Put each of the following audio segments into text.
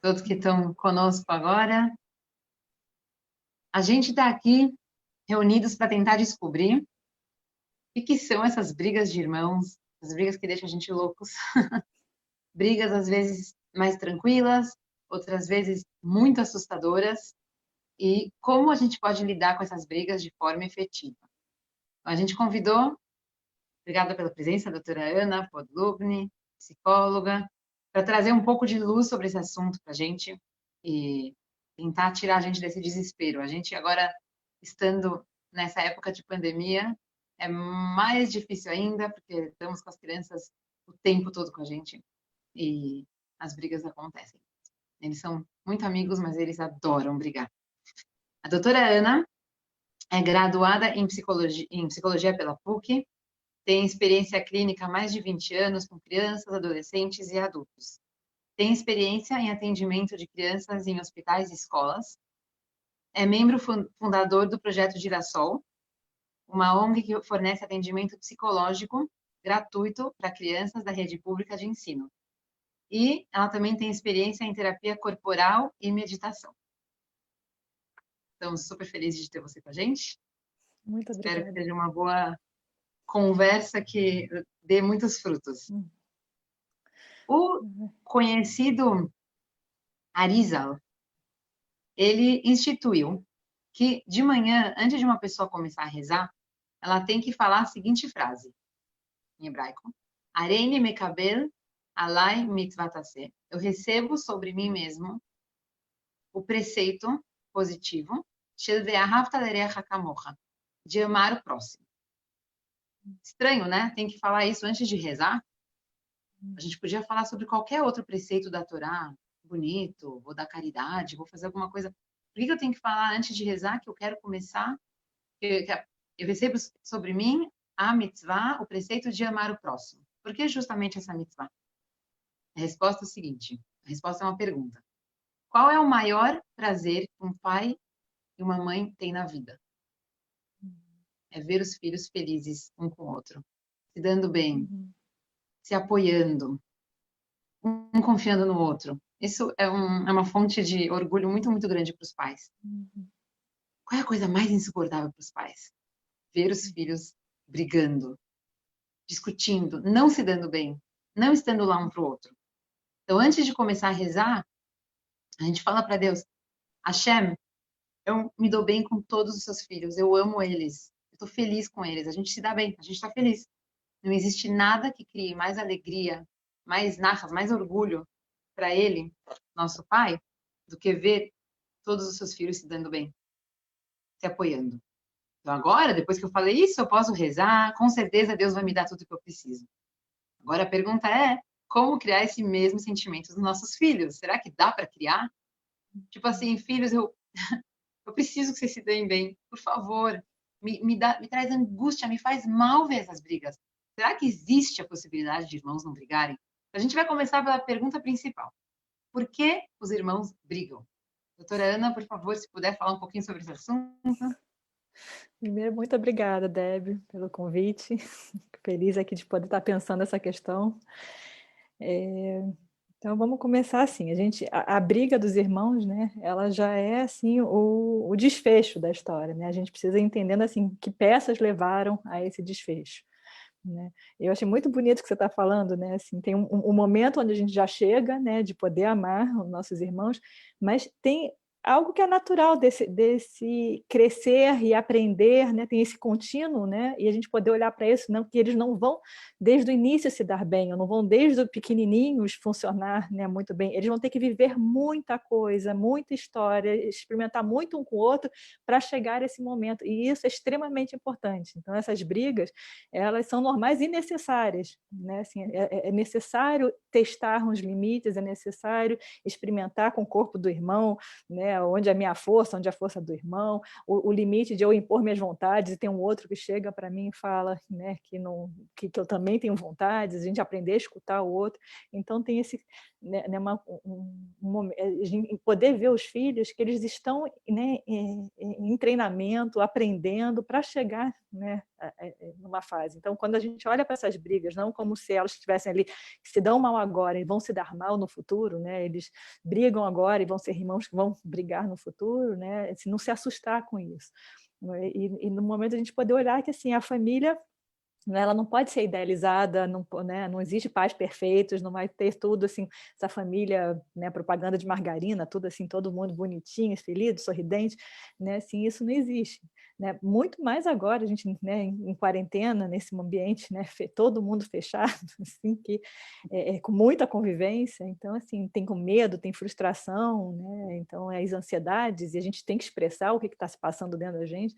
todos que estão conosco agora. A gente está aqui reunidos para tentar descobrir o que são essas brigas de irmãos, as brigas que deixam a gente loucos. Brigas, às vezes, mais tranquilas, outras vezes muito assustadoras, e como a gente pode lidar com essas brigas de forma efetiva. A gente convidou, obrigada pela presença, a doutora Ana Podlubny, psicóloga, para trazer um pouco de luz sobre esse assunto para a gente e tentar tirar a gente desse desespero. A gente agora, estando nessa época de pandemia, é mais difícil ainda, porque estamos com as crianças o tempo todo com a gente e as brigas acontecem. Eles são muito amigos, mas eles adoram brigar. A doutora Ana é graduada em psicologia pela PUC, tem experiência clínica há mais de 20 anos com crianças, adolescentes e adultos. Tem experiência em atendimento de crianças em hospitais e escolas. É membro fundador do Projeto Girassol, uma ONG que fornece atendimento psicológico gratuito para crianças da rede pública de ensino. E ela também tem experiência em terapia corporal e meditação. Estamos super felizes de ter você com a gente. Muito Espero que obrigada. seja uma boa conversa que dê muitos frutos. O conhecido Arizal, ele instituiu que de manhã, antes de uma pessoa começar a rezar, ela tem que falar a seguinte frase, em hebraico: Areini mekabel alai mitzvatase. Eu recebo sobre mim mesmo o preceito positivo shel ve'ahavta lerecha kamocha, de amar o próximo. Estranho, né? Tem que falar isso antes de rezar. A gente podia falar sobre qualquer outro preceito da Torá, bonito, vou dar caridade, vou fazer alguma coisa. Por que eu tenho que falar antes de rezar que eu quero começar? Eu recebo sobre mim a mitzvah, o preceito de amar o próximo. Por que justamente essa mitzvah? A resposta é o seguinte, a resposta é uma pergunta. Qual é o maior prazer que um pai e uma mãe têm na vida? É ver os filhos felizes um com o outro, se dando bem, se apoiando, um confiando no outro. Isso é uma fonte de orgulho muito, muito grande para os pais. Qual é a coisa mais insuportável para os pais? Ver os filhos brigando, discutindo, não se dando bem, não estando lá um para o outro. Então, antes de começar a rezar, a gente fala para Deus: Hashem, eu me dou bem com todos os seus filhos, eu amo eles, eu estou feliz com eles, a gente se dá bem, a gente está feliz. Não existe nada que crie mais alegria, mais nachas, mais orgulho para ele, nosso pai, do que ver todos os seus filhos se dando bem, se apoiando. Então agora, depois que eu falei isso, eu posso rezar, com certeza Deus vai me dar tudo o que eu preciso. Agora a pergunta é, como criar esse mesmo sentimento nos nossos filhos? Será que dá para criar? Tipo assim, filhos, eu preciso que vocês se deem bem, por favor. Me traz angústia, me faz mal ver essas brigas. Será que existe a possibilidade de irmãos não brigarem? A gente vai começar pela pergunta principal. Por que os irmãos brigam? Doutora Ana, por favor, se puder falar um pouquinho sobre esse assunto. Primeiro, muito obrigada, Deb, pelo convite. Feliz aqui de poder estar pensando essa questão. Então, vamos começar assim. A briga dos irmãos, né? Ela já é assim o desfecho da história, né? A gente precisa ir entendendo assim que peças levaram a esse desfecho. Né? Eu achei muito bonito o que você está falando, né? Assim, tem um momento onde a gente já chega, né, de poder amar os nossos irmãos, mas tem algo que é natural desse crescer e aprender, né? Tem esse contínuo, né? E a gente poder olhar para isso, não, que eles não vão desde o início se dar bem, ou não vão desde o pequenininhos funcionar, né, muito bem. Eles vão ter que viver muita coisa, muita história, experimentar muito um com o outro para chegar a esse momento. E isso é extremamente importante. Então, essas brigas, elas são normais e necessárias, né? Assim, é necessário testar uns limites, é necessário experimentar com o corpo do irmão, né? Onde é a minha força, onde é a força do irmão, o limite de eu impor minhas vontades, e tem um outro que chega para mim e fala, né, que eu também tenho vontades, a gente aprender a escutar o outro. Então tem esse, né, poder ver os filhos que eles estão, né, em treinamento, aprendendo para chegar, né, numa fase. Então, quando a gente olha para essas brigas, não como se elas estivessem ali, que se dão mal agora e vão se dar mal no futuro, né? Eles brigam agora e vão ser irmãos que vão brigar no futuro, né? Assim, não se assustar com isso. E no momento a gente poder olhar que assim, a família, né, ela não pode ser idealizada, não, né, não existe pais perfeitos, não vai ter tudo assim, essa família, né, propaganda de margarina, tudo assim, todo mundo bonitinho, feliz, sorridente, né, assim, isso não existe, né? Muito mais agora, a gente, né, em quarentena, nesse ambiente, né, todo mundo fechado, assim, que com muita convivência, então assim, tem com medo, tem frustração, né, então as ansiedades, e a gente tem que expressar o que está se passando dentro da gente.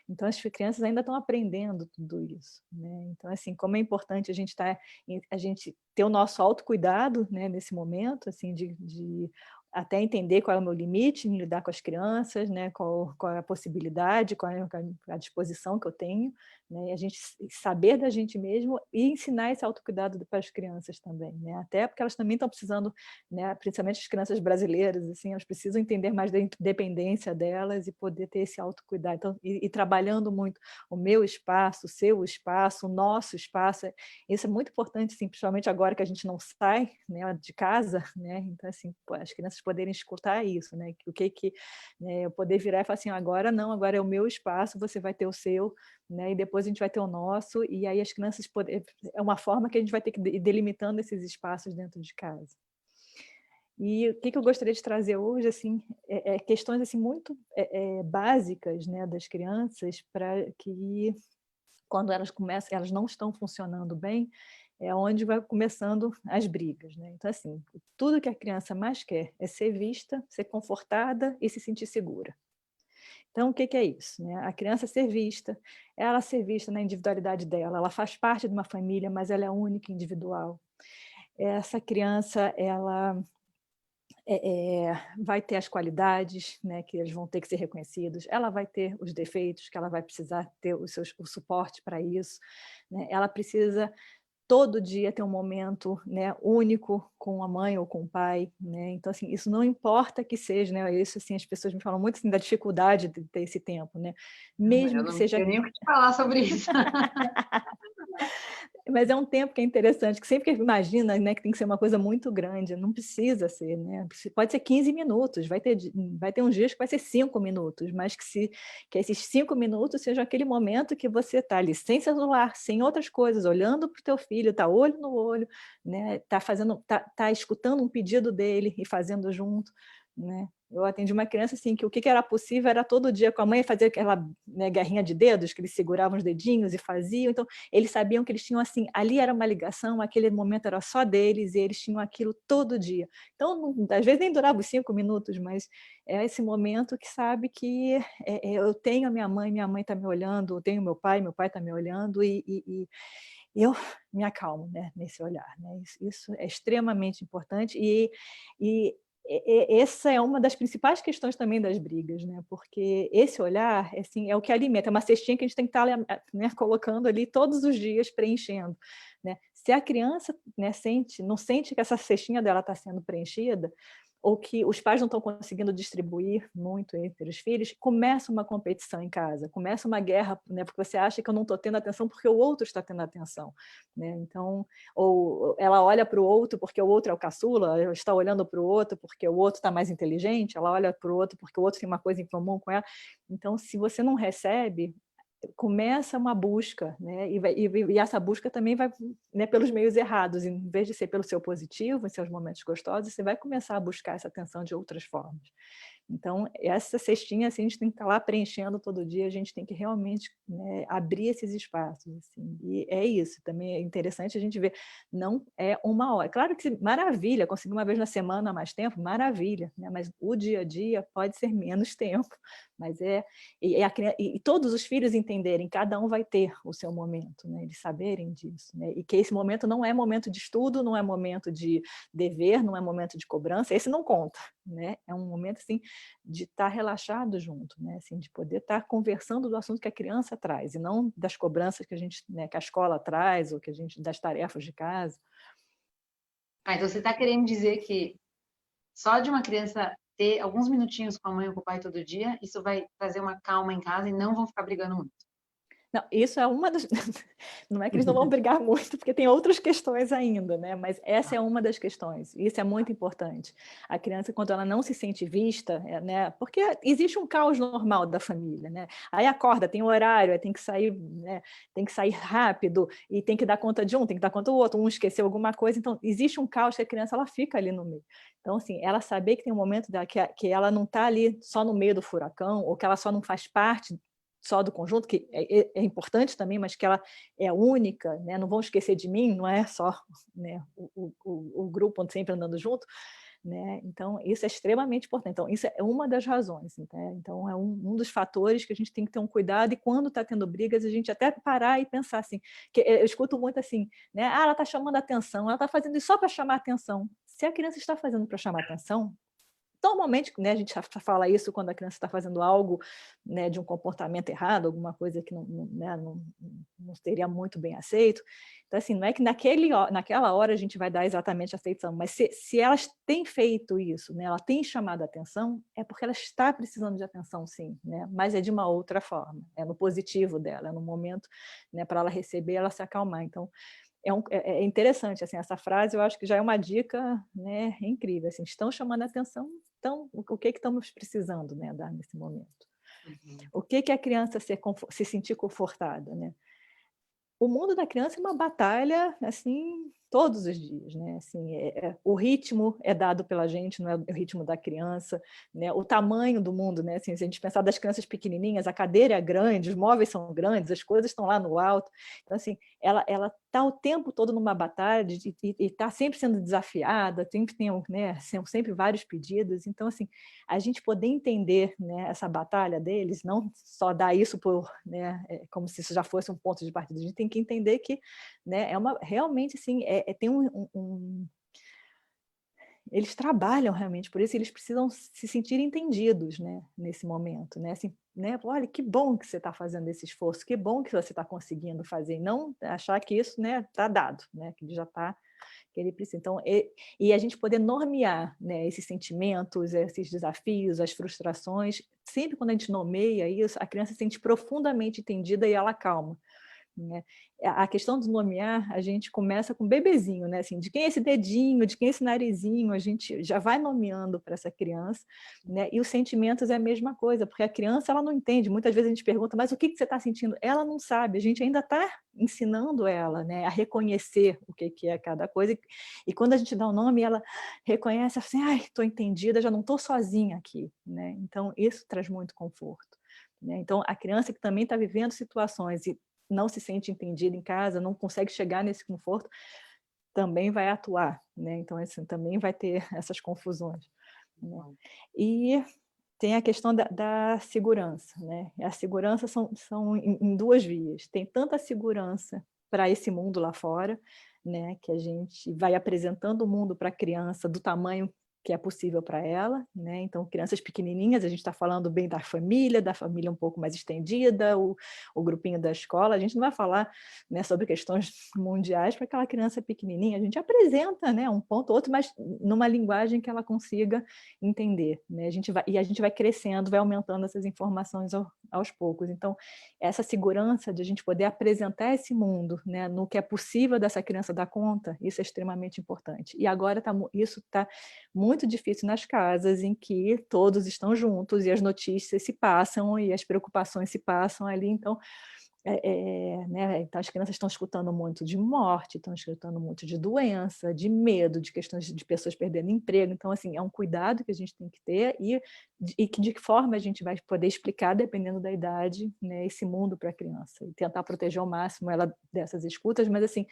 Então, as crianças ainda estão aprendendo tudo isso, né? Então, assim, como é importante a gente ter o nosso autocuidado, né, nesse momento, assim, de até entender qual é o meu limite em lidar com as crianças, né, qual é a possibilidade, qual é a disposição que eu tenho, né, e a gente saber da gente mesmo e ensinar esse autocuidado para as crianças também, né, até porque elas também estão precisando, né, principalmente as crianças brasileiras, assim, elas precisam entender mais da independência delas e poder ter esse autocuidado, então, e trabalhando muito o meu espaço, o seu espaço, o nosso espaço, isso é muito importante, assim, principalmente agora que a gente não sai, né, de casa, né, então, assim, as crianças poderem escutar isso, né, né, eu poder virar e falar assim, agora não, agora é o meu espaço, você vai ter o seu, né, e depois a gente vai ter o nosso, e aí as crianças é uma forma que a gente vai ter que ir delimitando esses espaços dentro de casa. E o que eu gostaria de trazer hoje, assim, questões assim muito básicas, né, das crianças, para que quando elas começam, elas não estão funcionando bem, é onde vai começando as brigas, né? Então, assim, tudo que a criança mais quer é ser vista, ser confortada e se sentir segura. Então, o que é isso, né? A criança ela ser vista na individualidade dela, ela faz parte de uma família, mas ela é única, individual. Essa criança, ela vai ter as qualidades, né, que eles vão ter que ser reconhecidos, ela vai ter os defeitos, que ela vai precisar ter o suporte para isso, né? Ela precisa todo dia ter um momento, né, único com a mãe ou com o pai, né? Então, assim, isso não importa que seja, né? Isso, assim, as pessoas me falam muito assim, da dificuldade de ter esse tempo, né? Eu Mesmo que não seja tenho nem o que te falar sobre isso. mas é um tempo que é interessante, que sempre que imagina, né, que tem que ser uma coisa muito grande, não precisa ser, né? Pode ser 15 minutos, vai ter uns dias que vai ser 5 minutos, mas que esses 5 minutos sejam aquele momento que você está ali sem celular, sem outras coisas, olhando para o teu filho, está olho no olho, né? Tá escutando um pedido dele e fazendo junto, né? Eu atendi uma criança assim, que o que era possível era todo dia com a mãe fazer aquela, né, guerrinha de dedos, que eles seguravam os dedinhos e faziam, então eles sabiam que eles tinham assim, ali era uma ligação, aquele momento era só deles e eles tinham aquilo todo dia. Então, às vezes nem durava os 5 minutos, mas é esse momento que sabe que eu tenho a minha mãe está me olhando, eu tenho meu pai está me olhando e eu me acalmo, né, nesse olhar, né? Isso é extremamente importante e essa é uma das principais questões também das brigas, né? Porque esse olhar, assim, é o que alimenta, é uma cestinha que a gente tem que estar, né, colocando ali todos os dias, preenchendo, né? Se a criança, né, não sente que essa cestinha dela está sendo preenchida, ou que os pais não estão conseguindo distribuir muito entre os filhos, começa uma competição em casa, começa uma guerra, né, porque você acha que eu não estou tendo atenção porque o outro está tendo atenção, né? Então, ou ela olha para o outro porque o outro é o caçula, ela está olhando para o outro porque o outro está mais inteligente, ela olha para o outro porque o outro tem uma coisa em comum com ela. Então, se você não recebe, começa uma busca, né? E essa busca também vai, né, pelos meios errados, em vez de ser pelo seu positivo, em seus momentos gostosos, você vai começar a buscar essa atenção de outras formas. Então, essa cestinha, assim, a gente tem que estar lá preenchendo todo dia, a gente tem que realmente, né, abrir esses espaços. Assim. E é isso, também é interessante a gente ver, não é uma hora. Claro que maravilha, conseguir uma vez na semana mais tempo, maravilha, né? Mas o dia a dia pode ser menos tempo. Mas e todos os filhos entenderem, cada um vai ter o seu momento, né? Eles saberem disso, né? E que esse momento não é momento de estudo, não é momento de dever, não é momento de cobrança, esse não conta, né? É um momento assim de estar relaxado junto, né? Assim, de poder estar conversando do assunto que a criança traz e não das cobranças que a gente, né, que a escola traz ou que a gente das tarefas de casa. Então você está querendo dizer que só de uma criança ter alguns minutinhos com a mãe ou com o pai todo dia, isso vai trazer uma calma em casa e não vão ficar brigando muito? Não, isso é uma das... Não é que eles não vão brigar muito, porque tem outras questões ainda, né? Mas essa é uma das questões. Isso é muito importante. A criança, quando ela não se sente vista, né? Porque existe um caos normal da família, né? Aí acorda, tem horário, aí tem que sair, né? Tem que sair rápido, e tem que dar conta de um, tem que dar conta do outro, um esqueceu alguma coisa. Então, existe um caos que a criança ela fica ali no meio. Então, assim, ela saber que tem um momento dela, que ela não está ali só no meio do furacão, ou que ela só não faz parte só do conjunto, que é importante também, mas que ela é única, né? Não vão esquecer de mim, não é só, né, o grupo sempre andando junto, né? Então, isso é extremamente importante. Então, isso é uma das razões. Né? Então, é um dos fatores que a gente tem que ter um cuidado, e quando está tendo brigas, a gente até parar e pensar assim, que eu escuto muito assim, né? Ah, ela está chamando atenção, ela está fazendo isso só para chamar atenção. Se a criança está fazendo para chamar atenção, normalmente, né, a gente fala isso quando a criança está fazendo algo, né, de um comportamento errado, alguma coisa que não seria muito bem aceito. Então, assim, não é que naquela hora a gente vai dar exatamente a aceição, mas se elas têm feito isso, né, ela tem chamado a atenção, é porque ela está precisando de atenção, sim, né, mas é de uma outra forma, é no positivo dela, é no momento, né, para ela receber, ela se acalmar. Então, é interessante, assim, essa frase eu acho que já é uma dica, né, incrível, assim, estão chamando a atenção, então o que estamos precisando, né, dar nesse momento? O que a criança se sentir confortada, né? O mundo da criança é uma batalha, assim, todos os dias, né? Assim, o ritmo é dado pela gente, não é o ritmo da criança, né? O tamanho do mundo, né? Assim, se a gente pensar das crianças pequenininhas, a cadeira é grande, os móveis são grandes, as coisas estão lá no alto. Então, assim, ela está o tempo todo numa batalha e está sempre sendo desafiada, né? São sempre vários pedidos. Então, assim, a gente poder entender, né, essa batalha deles, não só dar isso por, né, como se isso já fosse um ponto de partida. A gente tem que entender que, né, realmente assim, tem eles trabalham realmente por isso, eles precisam se sentir entendidos, né, nesse momento, né, assim, né, olha, que bom que você está fazendo esse esforço, que bom que você está conseguindo fazer, e não achar que isso, né, está dado, né, que ele já está, que ele precisa. Então, e a gente poder normear, né, esses sentimentos, esses desafios, as frustrações, sempre quando a gente nomeia isso, a criança se sente profundamente entendida e ela acalma. Né? A questão do nomear, a gente começa com o bebezinho, né? Assim, de quem é esse dedinho, de quem é esse narizinho, a gente já vai nomeando para essa criança, né? E os sentimentos é a mesma coisa, porque a criança ela não entende, muitas vezes a gente pergunta, mas o que você está sentindo? Ela não sabe, a gente ainda está ensinando ela, né, a reconhecer o que é cada coisa, e quando a gente dá o nome, ela reconhece assim, ai, estou entendida, já não estou sozinha aqui, né? Então, isso traz muito conforto. Né? Então, a criança que também está vivendo situações e não se sente entendida em casa, não consegue chegar nesse conforto, também vai atuar, né? Então, assim, também vai ter essas confusões. Né? E tem a questão da segurança, né? A segurança são em duas vias. Tem tanta segurança para esse mundo lá fora, né? Que a gente vai apresentando o mundo para a criança do tamanho que é possível para ela, né? Então, crianças pequenininhas, a gente está falando bem da família um pouco mais estendida, o grupinho da escola, a gente não vai falar, né, sobre questões mundiais para aquela criança pequenininha, a gente apresenta, né, um ponto ou outro, mas numa linguagem que ela consiga entender, né? A gente vai crescendo, vai aumentando essas informações aos poucos. Então, essa segurança de a gente poder apresentar esse mundo, né, no que é possível dessa criança dar conta, isso é extremamente importante. E agora isso está muito difícil nas casas em que todos estão juntos e as notícias se passam e as preocupações se passam ali. Então, né? Então, as crianças estão escutando muito de morte, estão escutando muito de doença, de medo, de questões de pessoas perdendo emprego. Então, assim, é um cuidado que a gente tem que ter e de que forma a gente vai poder explicar, dependendo da idade, né, esse mundo para a criança. E tentar proteger ao máximo ela dessas escutas, mas, assim,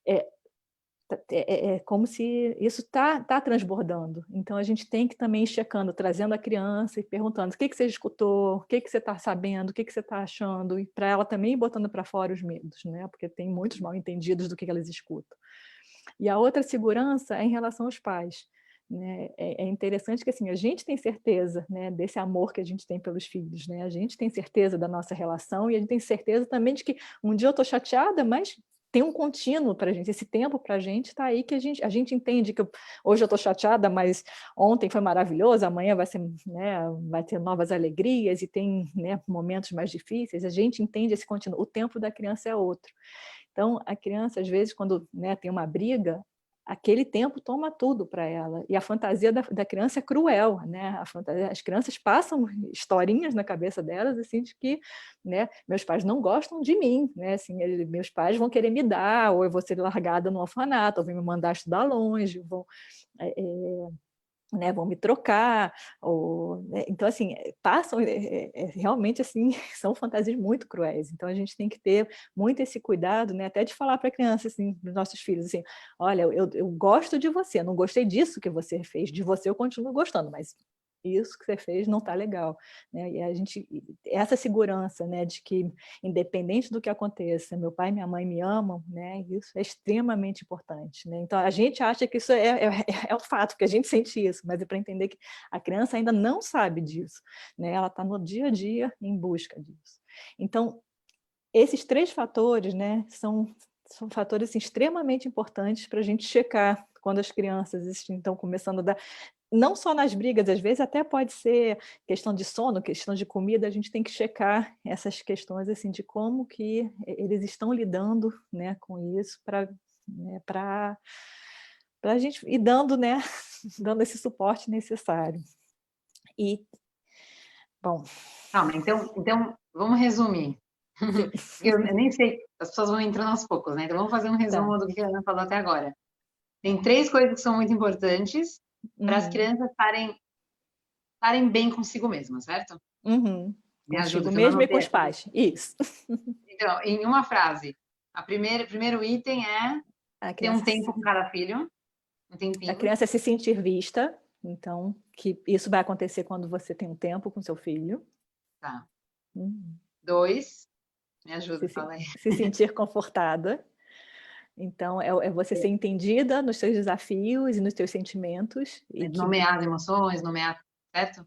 é como se isso está transbordando. Então, a gente tem que também ir checando, trazendo a criança e perguntando o que você escutou, o que você está sabendo, o que você está achando, e para ela também ir botando para fora os medos, né? Porque tem muitos mal entendidos do que elas escutam. E a outra segurança é em relação aos pais. Né? É interessante que assim, a gente tem certeza, né, desse amor que a gente tem pelos filhos, né? A gente tem certeza da nossa relação e a gente tem certeza também de que um dia eu estou chateada, mas tem um contínuo para a gente, esse tempo para a gente está aí, que a gente entende que hoje eu estou chateada, mas ontem foi maravilhoso, amanhã vai ser, né, vai ter novas alegrias e tem, né, momentos mais difíceis, a gente entende esse contínuo, o tempo da criança é outro. Então, a criança, às vezes, quando, né, tem uma briga, aquele tempo toma tudo para ela. E a fantasia da criança é cruel, né? As crianças passam historinhas na cabeça delas, assim, de que, né, meus pais não gostam de mim, né? Assim, meus pais vão querer me dar, ou eu vou ser largada no orfanato, ou vão me mandar estudar longe, né, vão me trocar, ou, né, então assim, passam, realmente assim, são fantasias muito cruéis, então a gente tem que ter muito esse cuidado, né, até de falar para a criança, assim, dos nossos filhos, assim, olha, eu gosto de você, não gostei disso que você fez, de você eu continuo gostando, mas isso que você fez não está legal, né? E a gente, essa segurança, né, de que independente do que aconteça, meu pai e minha mãe me amam, né, isso é extremamente importante, né? Então a gente acha que isso é o fato, que a gente sente isso, mas é para entender que a criança ainda não sabe disso, né? Ela está no dia a dia em busca disso. Então esses 3 fatores, né, são fatores assim, extremamente importantes para a gente checar quando as crianças estão começando a dar, não só nas brigas, às vezes até pode ser questão de sono, questão de comida, a gente tem que checar essas questões assim de como que eles estão lidando, né, com isso para, né, para a gente ir dando, né, dando esse suporte necessário. E bom, Calma, então vamos resumir. sim. Eu nem sei, as pessoas vão entrando aos poucos, né? Então vamos fazer um Tá. resumo do que a Ana falou até agora. Tem 3 coisas que são muito importantes para as Uhum. crianças estarem bem consigo mesmas, certo? Uhum. Me ajuda, Consigo que eu não mesmo e com anotei os aqui. pais. Isso. Então, em uma frase, o primeiro item é A ter um criança, tempo com cada filho, um a tempinho, criança se sentir vista, então, que isso vai acontecer quando você tem um tempo com seu filho. tá? Uhum. 2, me ajuda, fala aí. Se sentir confortada. Então, é você ser entendida nos seus desafios e nos seus sentimentos. E que, Nomear as emoções, nomear, certo?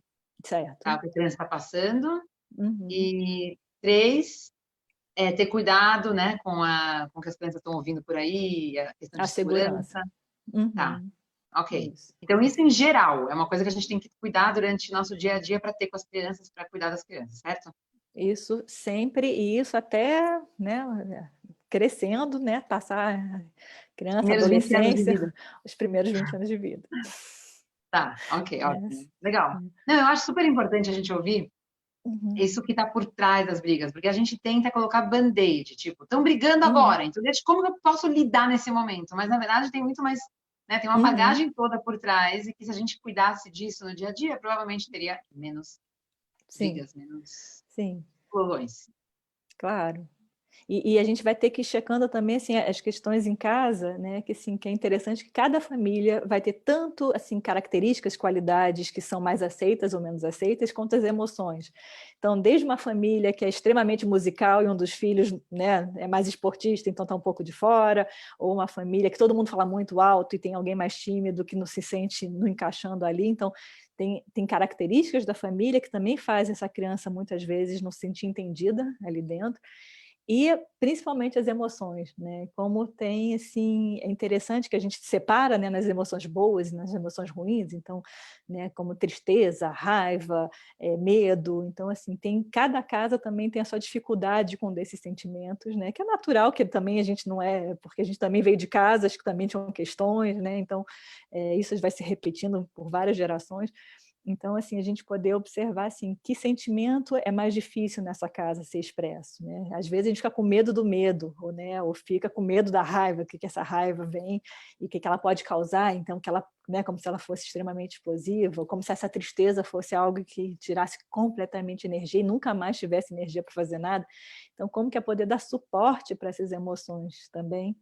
Tá, certo. o que a criança está passando. Uhum. E 3, ter cuidado, né, com o que as crianças estão ouvindo por aí, a questão A de segurança. segurança. Tá, Uhum. ok. Isso. Então, isso em geral é uma coisa que a gente tem que cuidar durante nosso dia a dia para ter com as crianças, para cuidar das crianças, certo? Isso sempre, e isso até, né, crescendo, né, passar Os criança, primeiros 20 anos de adolescência, vida. os primeiros 20 anos de vida. Tá, ok, É. ótimo. Legal. Não, eu acho super importante a gente ouvir Uhum. isso que está por trás das brigas, porque a gente tenta colocar band-aid, tipo, estão brigando Uhum. agora, então como eu posso lidar nesse momento? Mas na verdade tem muito mais, né, tem uma Uhum. bagagem toda por trás e que se a gente cuidasse disso no dia a dia, provavelmente teria menos Sim, brigas, menos sim, explosões. claro. E a gente vai ter que ir checando também assim, as questões em casa, né? Que, assim, que é interessante que cada família vai ter tanto assim, características, qualidades que são mais aceitas ou menos aceitas, quanto as emoções. Então, desde uma família que é extremamente musical e um dos filhos, né, é mais esportista, então está um pouco de fora, ou uma família que todo mundo fala muito alto e tem alguém mais tímido que não se sente não encaixando ali, então tem características da família que também faz essa criança muitas vezes não se sentir entendida ali dentro. E principalmente as emoções, né? Como tem, assim, é interessante que a gente separa, né, nas emoções boas e nas emoções ruins, então, né, como tristeza, raiva, medo, então, assim, cada casa também tem a sua dificuldade com desses sentimentos, né? Que é natural, que também a gente não é, porque a gente também veio de casas que também tinham questões, né? Então, isso vai se repetindo por várias gerações. Então, assim, a gente poder observar, assim, que sentimento é mais difícil nessa casa ser expresso, né? Às vezes a gente fica com medo do medo, ou, né, ou fica com medo da raiva, que essa raiva vem e o que ela pode causar, então, que ela, né, como se ela fosse extremamente explosiva, ou como se essa tristeza fosse algo que tirasse completamente energia e nunca mais tivesse energia para fazer nada. Então, como que é poder dar suporte para essas emoções também?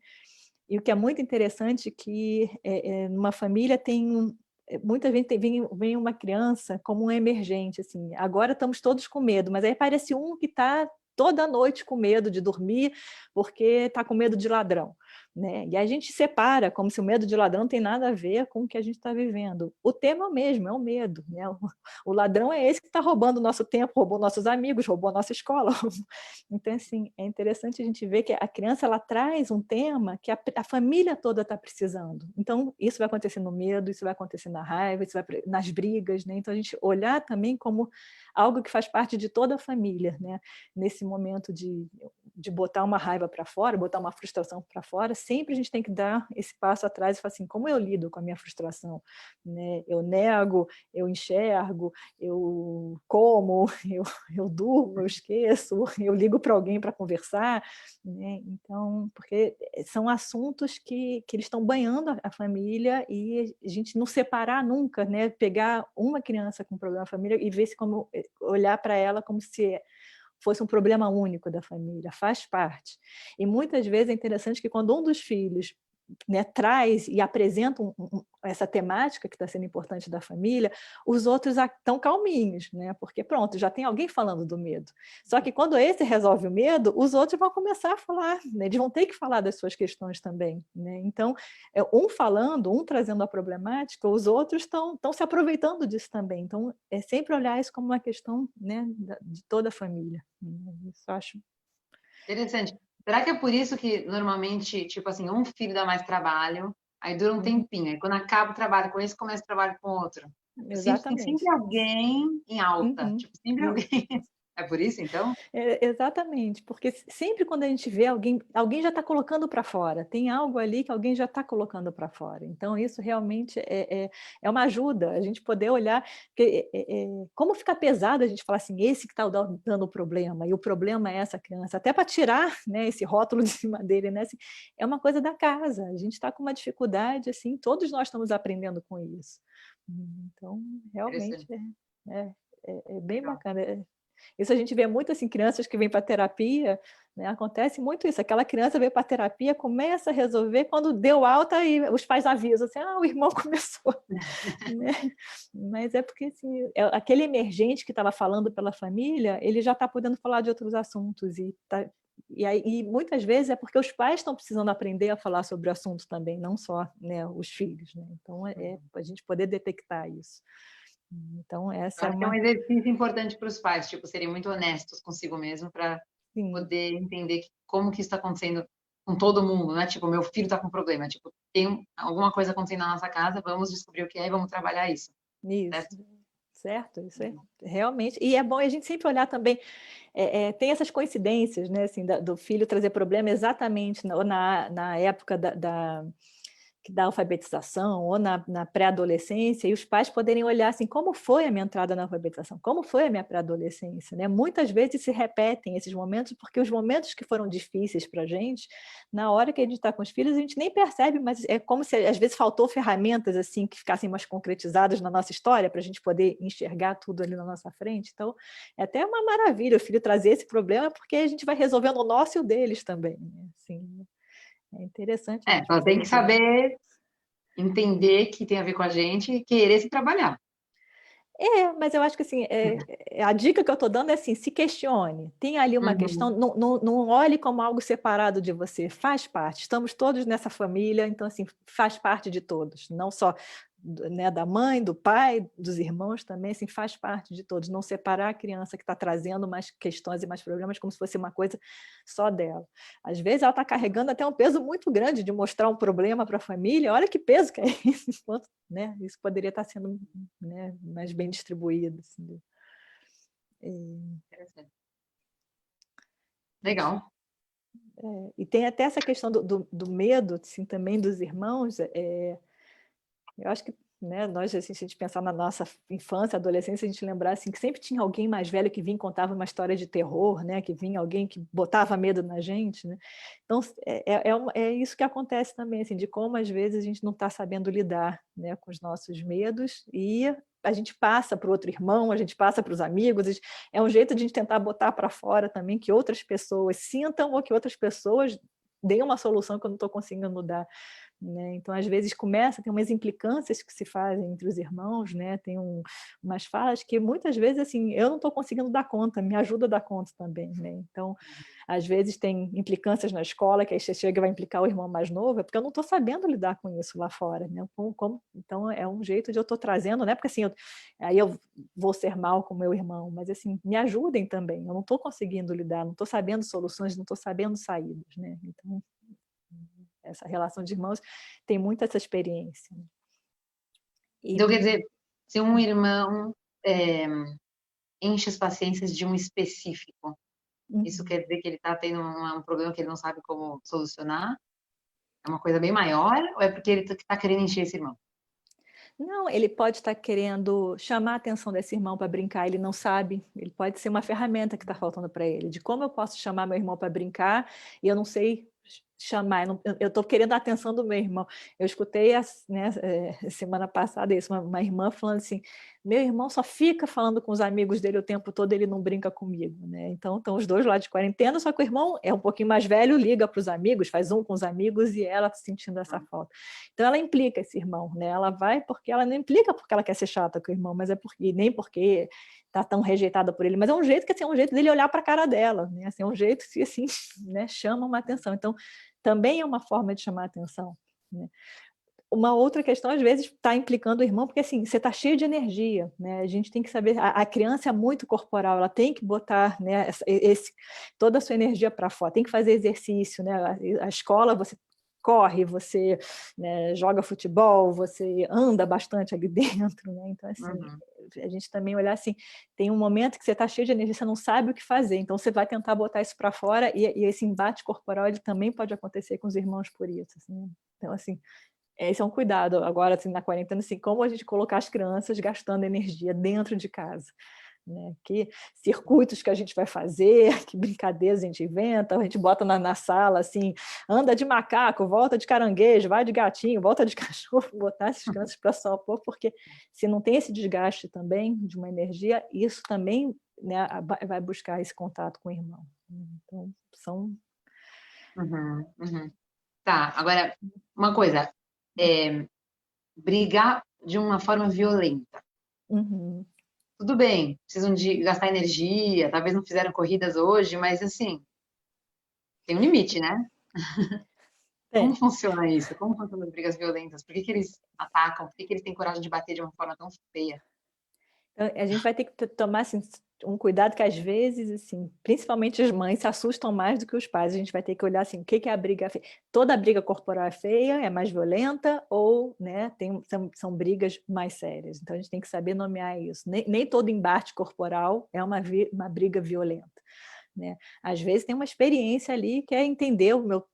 E o que é muito interessante é que numa família tem muita gente vem uma criança como um emergente, assim, agora estamos todos com medo, mas aí aparece um que está toda noite com medo de dormir porque está com medo de ladrão, né? E a gente separa, como se o medo de ladrão não tem nada a ver com o que a gente está vivendo. O tema é o mesmo, é o medo, né? O ladrão é esse que está roubando o nosso tempo, roubou nossos amigos, roubou a nossa escola. Então, assim, é interessante a gente ver que a criança ela traz um tema que a família toda está precisando. Então, isso vai acontecer no medo, isso vai acontecer na raiva, isso vai nas brigas, né? Então, a gente olhar também como algo que faz parte de toda a família, né? Nesse momento de botar uma raiva para fora, botar uma frustração para fora, sempre a gente tem que dar esse passo atrás e falar assim, como eu lido com a minha frustração? Né? Eu nego, eu enxergo, eu como, eu durmo, eu esqueço, eu ligo para alguém para conversar, né? Então, porque são assuntos que eles estão banhando a família e a gente não separar nunca, né? Pegar uma criança com problema na família e ver se como olhar para ela como se fosse um problema único da família, faz parte. E muitas vezes é interessante que quando um dos filhos, né, traz e apresenta essa temática que está sendo importante da família, os outros estão calminhos, né? Porque pronto, já tem alguém falando do medo. Só que quando esse resolve o medo, os outros vão começar a falar, né? Eles vão ter que falar das suas questões também, né? Então, um falando, um trazendo a problemática, os outros estão se aproveitando disso também. Então, é sempre olhar isso como uma questão, né, de toda a família. Isso eu acho Interessante. Será que é por isso que normalmente, tipo assim, um filho dá mais trabalho, aí dura um tempinho, aí quando acaba o trabalho com esse, começa o trabalho com outro? Tem sempre exatamente. alguém em alta, Uhum. tipo, sempre alguém. É por isso, então? Exatamente, porque sempre quando a gente vê alguém já está colocando para fora, tem algo ali que alguém já está colocando para fora. Então, isso realmente é uma ajuda, a gente poder olhar, porque, como fica pesado a gente falar assim, esse que está dando o problema, e o problema é essa criança, até para tirar, né, esse rótulo de cima dele, né, assim, é uma coisa da casa, a gente está com uma dificuldade, assim, todos nós estamos aprendendo com isso. Então, realmente, Interessante. é bem Legal. bacana. Isso a gente vê muito assim, crianças que vêm para terapia, né? Acontece muito isso. Aquela criança veio para terapia, começa a resolver, quando deu alta, e os pais avisam assim, o irmão começou. Né? Mas é porque assim, aquele emergente que estava falando pela família, ele já está podendo falar de outros assuntos. E muitas vezes é porque os pais estão precisando aprender a falar sobre o assunto também, não só, né, os filhos. Né? Então, a gente poder detectar isso. Então, Eu essa é acho que é um uma... exercício importante para os pais, tipo, serem muito honestos consigo mesmo para Sim. poder entender como que isso está acontecendo com todo mundo, né? Tipo, meu filho está com problema, tipo, tem alguma coisa acontecendo na nossa casa, vamos descobrir o que é e vamos trabalhar isso, Isso, certo? certo, isso é realmente, e é bom a gente sempre olhar também, tem essas coincidências, né, assim, do filho trazer problema exatamente na época da alfabetização ou na pré-adolescência, e os pais poderem olhar assim, como foi a minha entrada na alfabetização, como foi a minha pré-adolescência, né? Muitas vezes se repetem esses momentos, porque os momentos que foram difíceis para a gente, na hora que a gente está com os filhos, a gente nem percebe, mas é como se às vezes faltou ferramentas assim que ficassem mais concretizadas na nossa história, para a gente poder enxergar tudo ali na nossa frente. Então, é até uma maravilha o filho trazer esse problema, porque a gente vai resolvendo o nosso e o deles também, né? Assim, é interessante a gente Só poder tem que resolver. saber entender que tem a ver com a gente e querer se trabalhar. Mas eu acho que assim, a dica que eu estou dando é assim, se questione, tem ali uma questão, Uhum. não olhe como algo separado de você, faz parte, estamos todos nessa família, então assim, faz parte de todos, não só né, da mãe, do pai, dos irmãos também, assim, faz parte de todos, não separar a criança que está trazendo mais questões e mais problemas como se fosse uma coisa só dela. Às vezes ela está carregando até um peso muito grande de mostrar um problema para a família, olha que peso que é isso, enquanto, né, isso poderia estar sendo, né, mais bem distribuído. Assim, Interessante. Legal. e tem até essa questão do medo, assim, também dos irmãos, eu acho que, né, nós, assim, se a gente pensar na nossa infância, adolescência, a gente lembrar assim, que sempre tinha alguém mais velho que vinha e contava uma história de terror, né, que vinha alguém que botava medo na gente. Né? Então, é isso que acontece também, assim, de como às vezes a gente não está sabendo lidar, né, com os nossos medos e a gente passa para o outro irmão, a gente passa para os amigos, é um jeito de a gente tentar botar para fora também que outras pessoas sintam ou que outras pessoas deem uma solução que eu não estou conseguindo dar né? Então, às vezes, tem umas implicâncias que se fazem entre os irmãos, né? Tem umas falas que, muitas vezes, assim, eu não estou conseguindo dar conta, me ajuda a dar conta também, né? Então, às vezes, tem implicâncias na escola, que aí você chega e vai implicar o irmão mais novo, é porque eu não estou sabendo lidar com isso lá fora, né? Então, é um jeito de eu estou trazendo, né? Porque, assim, aí eu vou ser mal com meu irmão, mas, assim, me ajudem também, eu não estou conseguindo lidar, não estou sabendo soluções, não estou sabendo saídas, né? Então, essa relação de irmãos tem muito essa experiência. Então, quer dizer, se um irmão enche as paciências de um específico, isso quer dizer que ele está tendo um problema que ele não sabe como solucionar? É uma coisa bem maior ou é porque ele está querendo encher esse irmão? Não, ele pode estar querendo chamar a atenção desse irmão para brincar, ele não sabe, ele pode ser uma ferramenta que está faltando para ele, de como eu posso chamar meu irmão para brincar e eu não sei chamar, eu estou querendo a atenção do meu irmão. Eu escutei, né, semana passada isso, uma irmã falando assim, meu irmão só fica falando com os amigos dele o tempo todo, ele não brinca comigo, né? Então estão os dois lá de quarentena, só que o irmão é um pouquinho mais velho, liga para os amigos, faz com os amigos e ela sentindo essa falta. Então ela implica esse irmão, né? Ela vai porque ela não implica porque ela quer ser chata com o irmão, mas nem porque está tão rejeitada por ele, mas é um jeito que assim, é um jeito dele olhar para a cara dela, né? Assim, é um jeito que assim, né, chama uma atenção. Então também é uma forma de chamar a atenção, né? Uma outra questão, às vezes, está implicando o irmão, porque assim, você está cheio de energia, né? A gente tem que saber, a criança é muito corporal, ela tem que botar, né, toda a sua energia para fora, tem que fazer exercício, né? A escola, você corre, você, né, joga futebol, você anda bastante ali dentro, né? Então, assim, a gente também olhar assim, tem um momento que você está cheio de energia, você não sabe o que fazer, então você vai tentar botar isso para fora e esse embate corporal, ele também pode acontecer com os irmãos por isso, assim. Então, assim, esse é um cuidado agora, assim, na quarentena, assim, como a gente colocar as crianças gastando energia dentro de casa, né? Que circuitos que a gente vai fazer, que brincadeiras a gente inventa, a gente bota na sala, assim, anda de macaco, volta de caranguejo, vai de gatinho, volta de cachorro, botar essas crianças para só pôr, porque se não tem esse desgaste também de uma energia, isso também, né, vai buscar esse contato com o irmão. Então, são... Tá, agora, uma coisa, brigar de uma forma violenta. Tudo bem, precisam de gastar energia, talvez não fizeram corridas hoje, mas assim, tem um limite, né? Como funciona isso? Como funcionam as brigas violentas? Por que eles atacam? Por que eles têm coragem de bater de uma forma tão feia? Então, a gente vai ter que tomar assim, um cuidado que às vezes, assim, principalmente as mães se assustam mais do que os pais. A gente vai ter que olhar assim, o que é a briga feia? Toda briga corporal é feia, é mais violenta ou, né, são brigas mais sérias. Então a gente tem que saber nomear isso. Nem todo embate corporal é uma briga violenta, né? Às vezes tem uma experiência ali que é entender o meu...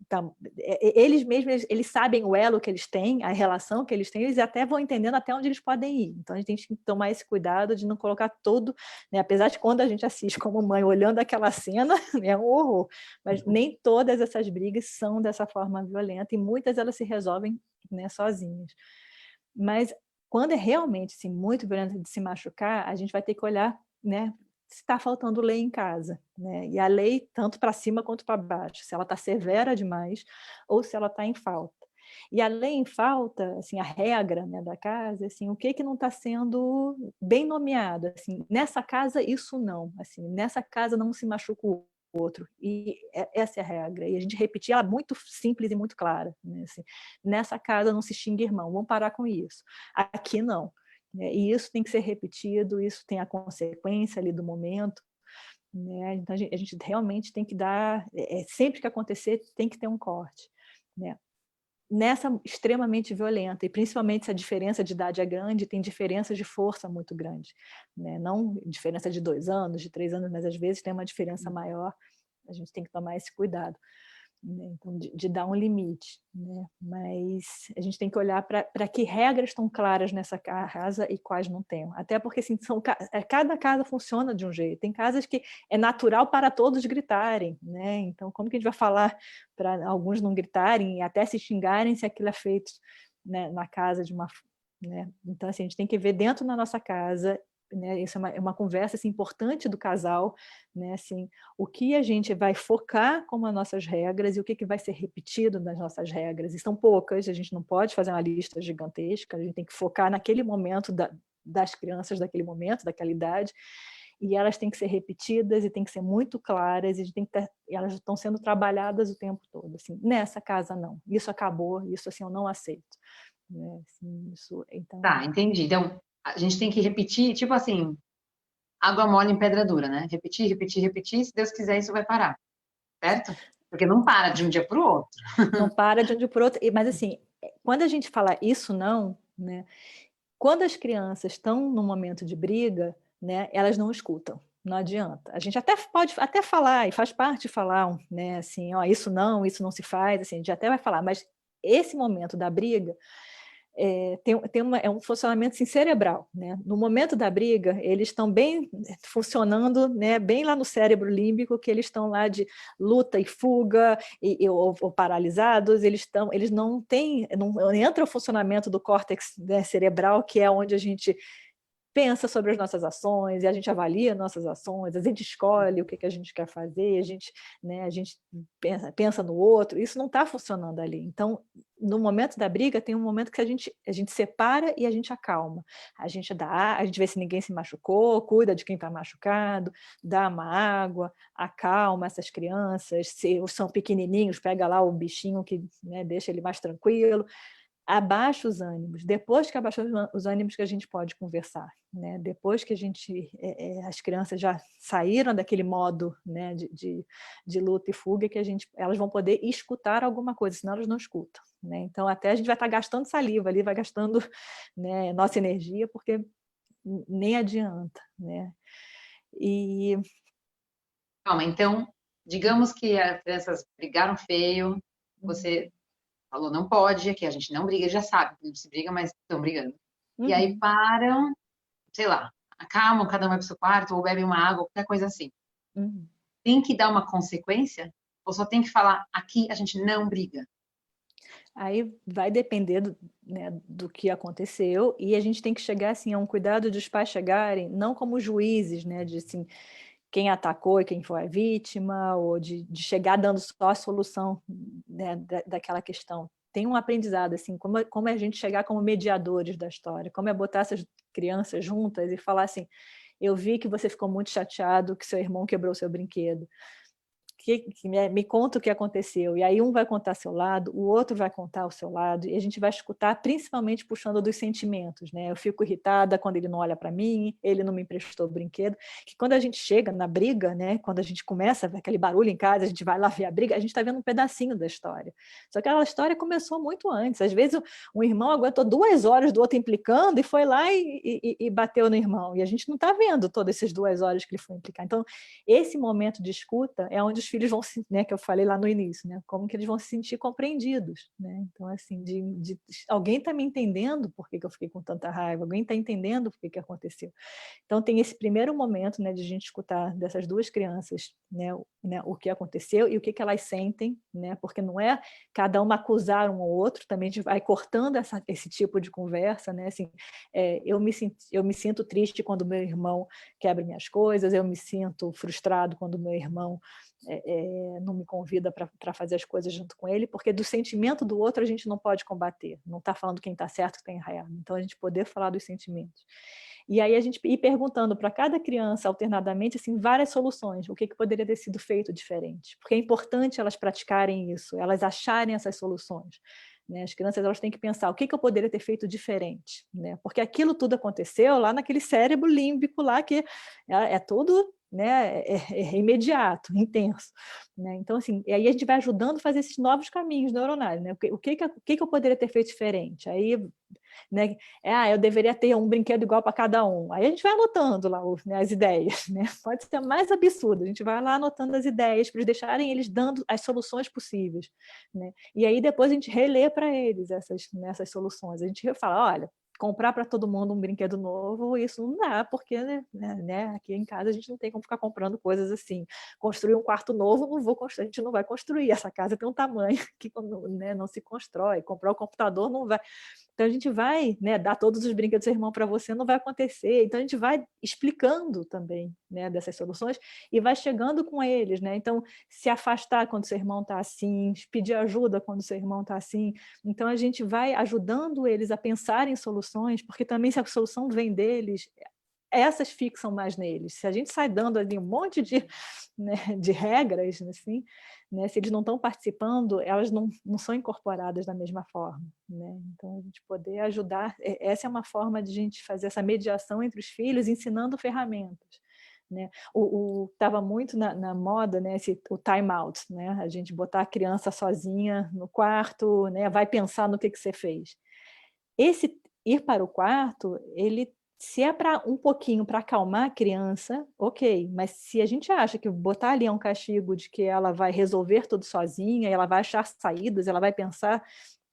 Eles mesmos, eles sabem o elo que eles têm, a relação que eles têm, eles até vão entendendo até onde eles podem ir. Então a gente tem que tomar esse cuidado de não colocar todo, né? Apesar de quando a gente assiste como mãe, olhando aquela cena, é um horror, mas nem todas essas brigas são dessa forma violenta e muitas elas se resolvem, né, sozinhas. Mas quando é realmente assim, muito violento de se machucar, a gente vai ter que olhar, né, se está faltando lei em casa, né? E a lei tanto para cima quanto para baixo, se ela está severa demais ou se ela está em falta. E a lei em falta, assim, a regra, né, da casa, assim, o que não está sendo bem nomeado, assim, nessa casa isso não, assim, nessa casa não se machuca o outro, e essa é a regra, e a gente repetir ela muito simples e muito clara, né? Assim, nessa casa não se xinga irmão, vamos parar com isso, aqui não. E isso tem que ser repetido, isso tem a consequência ali do momento, né? Então a gente realmente tem que dar, sempre que acontecer tem que ter um corte, né? Nessa extremamente violenta, e principalmente se a diferença de idade é grande, tem diferença de força muito grande, né? Não diferença de 2 anos, de 3 anos, mas às vezes tem uma diferença maior, a gente tem que tomar esse cuidado, né? Então, de dar um limite, né? Mas a gente tem que olhar para que regras estão claras nessa casa e quais não tem. Até porque assim, cada casa funciona de um jeito. Tem casas que é natural para todos gritarem, né? Então, como que a gente vai falar para alguns não gritarem e até se xingarem se aquilo é feito, né, na casa de uma... Né? Então, assim, a gente tem que ver dentro da nossa casa né, isso é uma conversa assim, importante do casal, né, assim, o que a gente vai focar como as nossas regras e o que vai ser repetido nas nossas regras. E são poucas, a gente não pode fazer uma lista gigantesca, a gente tem que focar naquele momento das crianças, daquele momento, daquela idade, e elas têm que ser repetidas e têm que ser muito claras, e elas estão sendo trabalhadas o tempo todo. Assim, nessa casa, não. Isso acabou, isso assim, eu não aceito. Né? Assim, isso, então... Tá, entendi. Então, a gente tem que repetir, tipo assim, água mole em pedra dura, né? Repetir, repetir, repetir, se Deus quiser, isso vai parar, certo? Porque não para de um dia para o outro. Não para de um dia para o outro. Mas, assim, quando a gente fala isso não, né? Quando as crianças estão num momento de briga, né, elas não escutam. Não adianta. A gente até pode até falar, e faz parte de falar, né, assim, ó, isso não se faz, assim, a gente até vai falar, mas esse momento da briga é um funcionamento assim, cerebral. Né? No momento da briga, eles estão bem funcionando, né, bem lá no cérebro límbico, que eles estão lá de luta e fuga, ou paralisados, eles não têm, não entra o funcionamento do córtex, né, cerebral, que é onde a gente pensa sobre as nossas ações, e a gente avalia nossas ações, a gente escolhe o que a gente quer fazer, a gente pensa no outro, isso não está funcionando ali. Então, no momento da briga, tem um momento que a gente separa e a gente acalma. A gente vê se ninguém se machucou, cuida de quem está machucado, dá uma água, acalma essas crianças, se são pequenininhos, pega lá o bichinho que, né, deixa ele mais tranquilo, abaixa os ânimos. Depois que abaixou os ânimos que a gente pode conversar, né? Depois que as crianças já saíram daquele modo, né, de luta e fuga, que elas vão poder escutar alguma coisa, senão elas não escutam, né? Então até a gente vai estar gastando saliva ali, vai gastando, né, nossa energia, porque nem adianta, né? E Calma, então, digamos que as crianças brigaram feio, você falou não pode, que a gente não briga, ele já sabe que não se briga, mas estão brigando. E aí param, sei lá, acalmam, cada um vai para o seu quarto, ou bebem uma água, qualquer coisa assim. Tem que dar uma consequência? Ou só tem que falar, aqui a gente não briga? Aí vai depender né, do que aconteceu, e a gente tem que chegar assim, a um cuidado dos pais chegarem, não como juízes, né, de assim, quem atacou e quem foi a vítima, ou de chegar dando só a solução, né, daquela questão. Tem um aprendizado, assim, como é a gente chegar como mediadores da história, como é botar essas crianças juntas e falar assim, eu vi que você ficou muito chateado que seu irmão quebrou seu brinquedo. Me conta o que aconteceu, e aí um vai contar seu lado, o outro vai contar o seu lado, e a gente vai escutar principalmente puxando dos sentimentos, né? Eu fico irritada quando ele não olha para mim, ele não me emprestou o brinquedo, que quando a gente chega na briga, né? Quando a gente começa a ver aquele barulho em casa, a gente vai lá ver a briga, a gente está vendo um pedacinho da história, só que aquela história começou muito antes, às vezes um irmão aguentou 2 horas do outro implicando e foi lá e bateu no irmão, e a gente não está vendo todas essas 2 horas que ele foi implicar. Então, esse momento de escuta é onde os filhos vão se, né, que eu falei lá no início, né, como que eles vão se sentir compreendidos, né? Então assim, alguém está me entendendo por que eu fiquei com tanta raiva, alguém está entendendo por que aconteceu. Então tem esse primeiro momento, né, de a gente escutar dessas duas crianças, né, o que aconteceu e o que elas sentem, né, porque não é cada uma acusar um ao outro, também a gente vai cortando esse tipo de conversa, né, assim, eu me sinto triste quando meu irmão quebra minhas coisas, eu me sinto frustrado quando meu irmão não me convida para fazer as coisas junto com ele, porque do sentimento do outro a gente não pode combater, não está falando quem está certo, quem está errado, então a gente poder falar dos sentimentos. E aí a gente ir perguntando para cada criança alternadamente assim, várias soluções, o que poderia ter sido feito diferente, porque é importante elas praticarem isso, elas acharem essas soluções. Né? As crianças elas têm que pensar o que eu poderia ter feito diferente, né? Porque aquilo tudo aconteceu lá naquele cérebro límbico lá que é tudo, né, é imediato, intenso, né? Então assim, e aí a gente vai ajudando a fazer esses novos caminhos neuronais, né? O que eu poderia ter feito diferente? Aí, né, eu deveria ter um brinquedo igual para cada um. Aí a gente vai anotando lá, né, as ideias, né? Pode ser mais absurdo, a gente vai lá anotando as ideias para eles deixarem eles dando as soluções possíveis, né? E aí depois a gente relê para eles essas soluções. A gente fala, olha, comprar para todo mundo um brinquedo novo, isso não dá, porque aqui em casa a gente não tem como ficar comprando coisas assim. Construir um quarto novo, não vou construir, a gente não vai construir. Essa casa tem um tamanho que, né, não se constrói. Comprar o computador não vai. Então a gente vai, né, dar todos os brinquedos do seu irmão para você, não vai acontecer. Então a gente vai explicando também, né, dessas soluções e vai chegando com eles, né? Então se afastar quando seu irmão está assim, pedir ajuda quando seu irmão está assim. Então a gente vai ajudando eles a pensar em soluções, porque também se a solução vem deles, essas fixam mais neles. Se a gente sai dando ali um monte né, de regras, assim, né, se eles não estão participando, elas não são incorporadas da mesma forma. Né? Então, a gente poder ajudar, essa é uma forma de a gente fazer essa mediação entre os filhos, ensinando ferramentas. Né? Estava muito na moda, né, o time out, né? A gente botar a criança sozinha no quarto, né, vai pensar no que você fez. Esse ir para o quarto, se é para um pouquinho para acalmar a criança, ok, mas se a gente acha que botar ali é um castigo de que ela vai resolver tudo sozinha, ela vai achar saídas, ela vai pensar,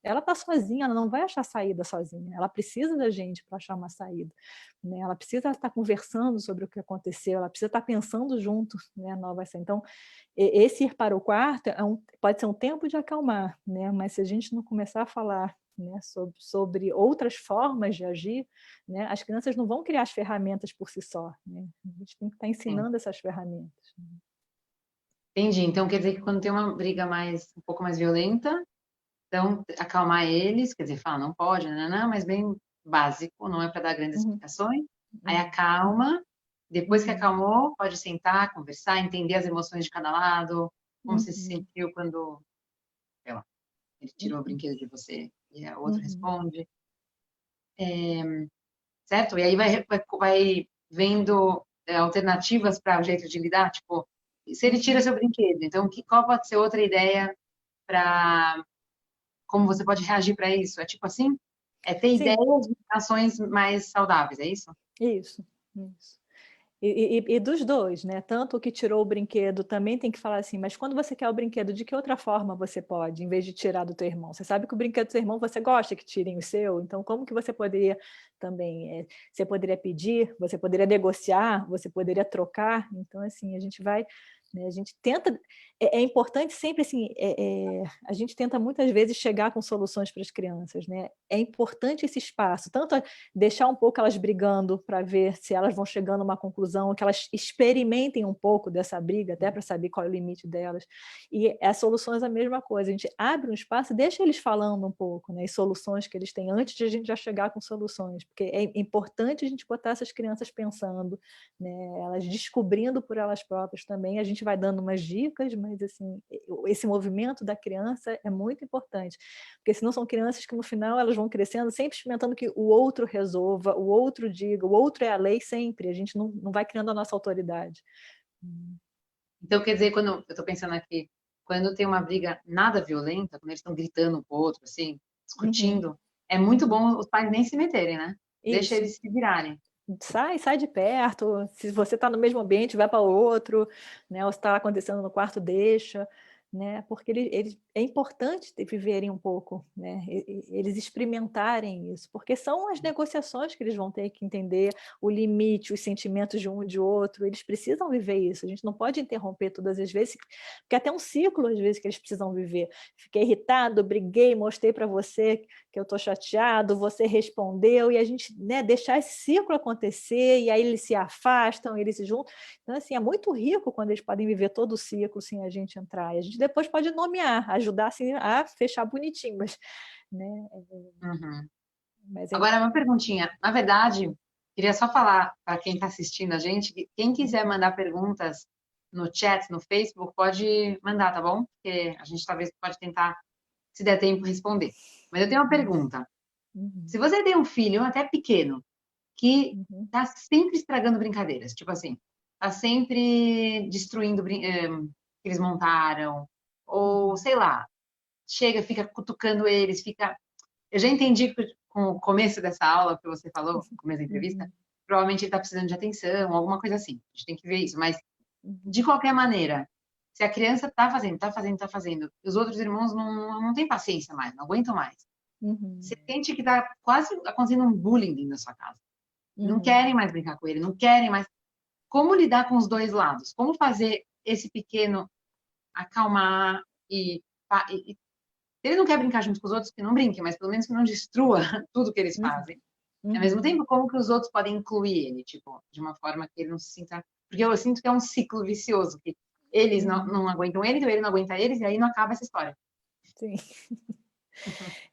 ela está sozinha, ela não vai achar saída sozinha, ela precisa da gente para achar uma saída, né? Ela precisa estar conversando sobre o que aconteceu, ela precisa estar pensando junto, né, nova. Então, esse ir para o quarto pode ser um tempo de acalmar, né? Mas se a gente não começar a falar, né, sobre outras formas de agir, né, as crianças não vão criar as ferramentas por si só. Né? A gente tem que estar ensinando essas ferramentas. Entendi. Então quer dizer que quando tem uma briga um pouco mais violenta, então acalmar eles, quer dizer, fala, não pode, não, mas bem básico, não é para dar grandes explicações. Aí acalma, depois que acalmou, pode sentar, conversar, entender as emoções de cada lado, como você se sentiu quando, sei lá, ele tirou o brinquedo de você e o outro responde. Certo? E aí vai vendo alternativas para o jeito de lidar, tipo, se ele tira seu brinquedo, então qual pode ser outra ideia para como você pode reagir para isso? É tipo assim? É ter Sim. ideias de ações mais saudáveis, é isso? Isso. E dos dois, né? Tanto o que tirou o brinquedo também tem que falar assim, mas quando você quer o brinquedo, de que outra forma você pode, em vez de tirar do teu irmão? Você sabe que o brinquedo do teu irmão você gosta que tirem o seu, então como que você poderia também, você poderia pedir, você poderia negociar, você poderia trocar, então assim, a gente vai, né, a gente tenta, é importante sempre assim, a gente tenta muitas vezes chegar com soluções para as crianças, né? É importante esse espaço, tanto deixar um pouco elas brigando para ver se elas vão chegando a uma conclusão, que elas experimentem um pouco dessa briga, até para saber qual é o limite delas. E as soluções é a mesma coisa, a gente abre um espaço, deixa eles falando um pouco, né, as soluções que eles têm, antes de a gente já chegar com soluções, porque é importante a gente botar essas crianças pensando, né, elas descobrindo por elas próprias também, a gente vai dando umas dicas, mas assim, esse movimento da criança é muito importante, porque senão são crianças que no final elas vão crescendo sempre experimentando que o outro resolva, o outro diga, o outro é a lei sempre, a gente não vai criando a nossa autoridade. Então, quer dizer, quando eu estou pensando aqui, quando tem uma briga nada violenta, quando eles estão gritando um com o outro, assim, discutindo, é muito bom os pais nem se meterem, né? Deixa Isso. eles se virarem. Sai de perto, se você está no mesmo ambiente, vai para outro, né? Ou se está acontecendo no quarto, deixa, né? Porque é importante viverem um pouco, né? Eles experimentarem isso, porque são as negociações que eles vão ter que entender o limite, os sentimentos de um e de outro, eles precisam viver isso, a gente não pode interromper todas as vezes, porque até um ciclo, às vezes, que eles precisam viver. Fiquei irritado, briguei, mostrei para você que eu estou chateado, você respondeu, e a gente, né, deixar esse ciclo acontecer, e aí eles se afastam, eles se juntam. Então, assim, é muito rico quando eles podem viver todo o ciclo sem a gente entrar. E a gente depois pode nomear, ajudar assim, a fechar bonitinho, mas, né, mas Agora, uma perguntinha. Na verdade, queria só falar para quem está assistindo a gente, que quem quiser mandar perguntas no chat, no Facebook, pode mandar, tá bom? Porque a gente talvez pode tentar, se der tempo, responder. Mas eu tenho uma pergunta. Se você tem um filho, até pequeno, que está sempre estragando brincadeiras, tipo assim, está sempre destruindo que eles montaram, ou sei lá, chega, fica cutucando eles, fica. Eu já entendi que com o começo dessa aula que você falou, no começo da entrevista, provavelmente ele está precisando de atenção, alguma coisa assim. A gente tem que ver isso, mas de qualquer maneira, se a criança está fazendo, e os outros irmãos não têm paciência mais, não aguentam mais. Você sente que está quase acontecendo um bullying dentro da sua casa. Não Uhum. querem mais brincar com ele, não querem mais. Como lidar com os dois lados? Como fazer esse pequeno acalmar e ele não quer brincar junto com os outros, que não brinque, mas pelo menos que não destrua tudo que eles Uhum. fazem. Ao mesmo Uhum. tempo, como que os outros podem incluir ele, tipo, de uma forma que ele não se sinta... Porque eu sinto que é um ciclo vicioso, que eles Uhum. não aguentam ele, então ele não aguenta eles, e aí não acaba essa história. Sim.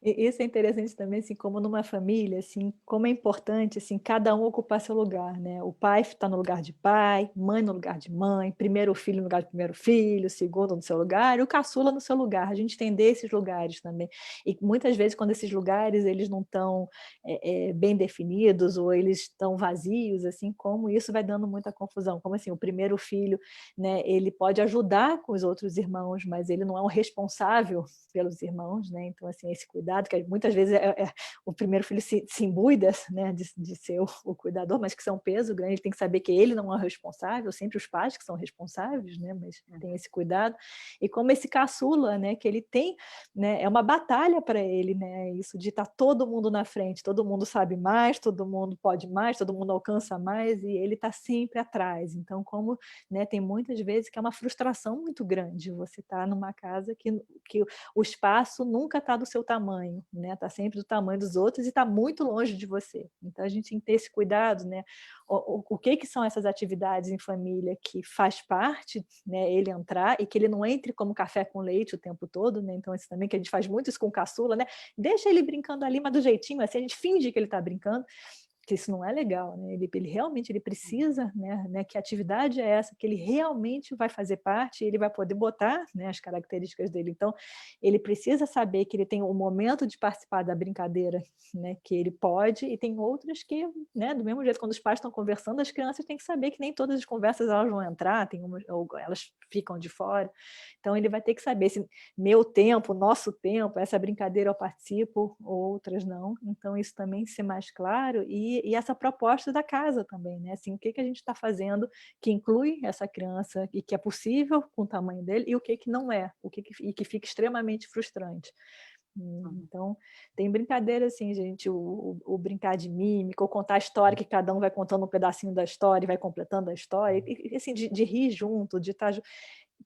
E isso é interessante também, assim, como numa família, assim, como é importante, assim, cada um ocupar seu lugar, né? O pai está no lugar de pai, mãe no lugar de mãe, primeiro filho no lugar de primeiro filho, segundo no seu lugar, e o caçula no seu lugar. A gente entender esses lugares também. E muitas vezes, quando esses lugares eles não estão bem definidos ou eles estão vazios, assim, como isso vai dando muita confusão. Como assim, o primeiro filho, né, ele pode ajudar com os outros irmãos, mas ele não é o responsável pelos irmãos, né? Então, assim, esse cuidado, que muitas vezes o primeiro filho se imbui dessa, né, de ser o cuidador, mas que isso é um peso grande, ele tem que saber que ele não é o responsável, sempre os pais que são responsáveis, né, mas tem esse cuidado. E como esse caçula, né, que ele tem, né, é uma batalha para ele, né, isso de estar todo mundo na frente, todo mundo sabe mais, todo mundo pode mais, todo mundo alcança mais, e ele está sempre atrás. Então, como, né, tem muitas vezes que é uma frustração muito grande você estar numa casa que o espaço nunca está do seu tamanho, né? Está sempre do tamanho dos outros e está muito longe de você. Então, a gente tem que ter esse cuidado, né? O que são essas atividades em família que faz parte, né, ele entrar e que ele não entre como café com leite o tempo todo, né? Então, isso também que a gente faz muito isso com o caçula, né? Deixa ele brincando ali, mas do jeitinho, assim, a gente finge que ele está brincando, que isso não é legal, né? Ele realmente ele precisa, né, que atividade é essa que ele realmente vai fazer parte, ele vai poder botar, né, as características dele. Então, ele precisa saber que ele tem um momento de participar da brincadeira, né, que ele pode, e tem outras que, né, do mesmo jeito, quando os pais estão conversando, as crianças têm que saber que nem todas as conversas elas vão entrar, ou elas ficam de fora. Então, ele vai ter que saber se meu tempo, nosso tempo, essa brincadeira eu participo, outras não. Então, isso também ser mais claro, e essa proposta da casa também, né? Assim, o que a gente está fazendo que inclui essa criança e que é possível com o tamanho dele, e o que não é, e que fica extremamente frustrante. Então, tem brincadeira assim, gente, o brincar de mímica, ou contar a história, que cada um vai contando um pedacinho da história e vai completando a história, e assim, de rir junto, de estar...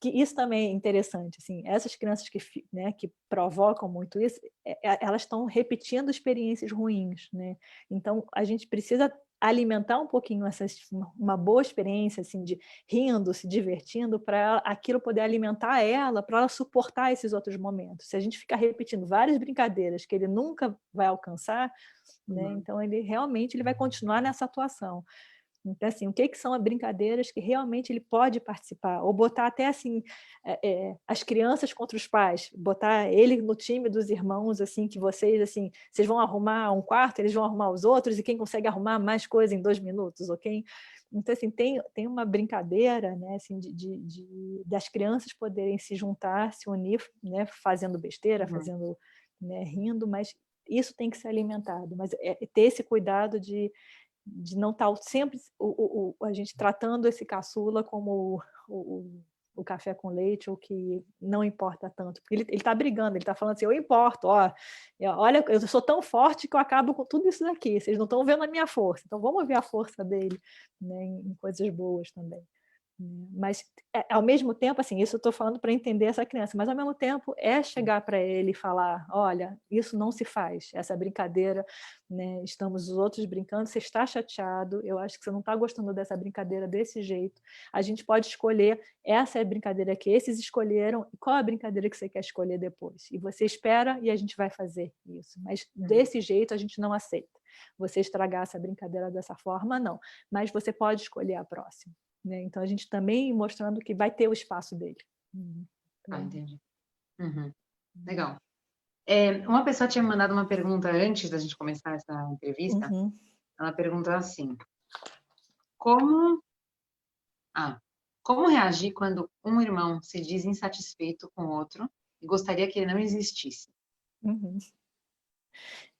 Que isso também é interessante, assim, essas crianças né, que provocam muito isso, elas estão repetindo experiências ruins, né? Então, a gente precisa alimentar um pouquinho uma boa experiência, assim, de rindo, se divertindo, para aquilo poder alimentar ela, para ela suportar esses outros momentos. Se a gente ficar repetindo várias brincadeiras que ele nunca vai alcançar, né, então ele realmente vai continuar nessa atuação. Então, assim, o que são as brincadeiras que realmente ele pode participar? Ou botar até, assim, as crianças contra os pais, botar ele no time dos irmãos, assim, que vocês, assim, vocês vão arrumar um quarto, eles vão arrumar os outros, e quem consegue arrumar mais coisa em 2 minutos, ok? Então, assim, tem uma brincadeira, né, assim, das crianças poderem se juntar, se unir, né, fazendo besteira, fazendo, né, rindo, mas isso tem que ser alimentado, mas ter esse cuidado de não estar sempre a gente tratando esse caçula como o café com leite, ou que não importa tanto, porque ele está brigando, ele está falando assim, eu importo, ó, olha, eu sou tão forte que eu acabo com tudo isso daqui, vocês não estão vendo a minha força, então vamos ver a força dele, né, em coisas boas também. Mas, ao mesmo tempo, assim, isso eu estou falando para entender essa criança, mas, ao mesmo tempo, chegar para ele e falar, olha, isso não se faz, essa brincadeira, né, estamos os outros brincando, você está chateado, eu acho que você não está gostando dessa brincadeira desse jeito, a gente pode escolher, essa é a brincadeira que esses escolheram, e qual é a brincadeira que você quer escolher depois? E você espera e a gente vai fazer isso, mas desse jeito a gente não aceita. Você estragar essa brincadeira dessa forma, não, mas você pode escolher a próxima. Né? Então, a gente também mostrando que vai ter o espaço dele. Entendi. Legal. Uma pessoa tinha me mandado uma pergunta antes da gente começar essa entrevista. Ela perguntou assim: como reagir quando um irmão se diz insatisfeito com o outro e gostaria que ele não existisse?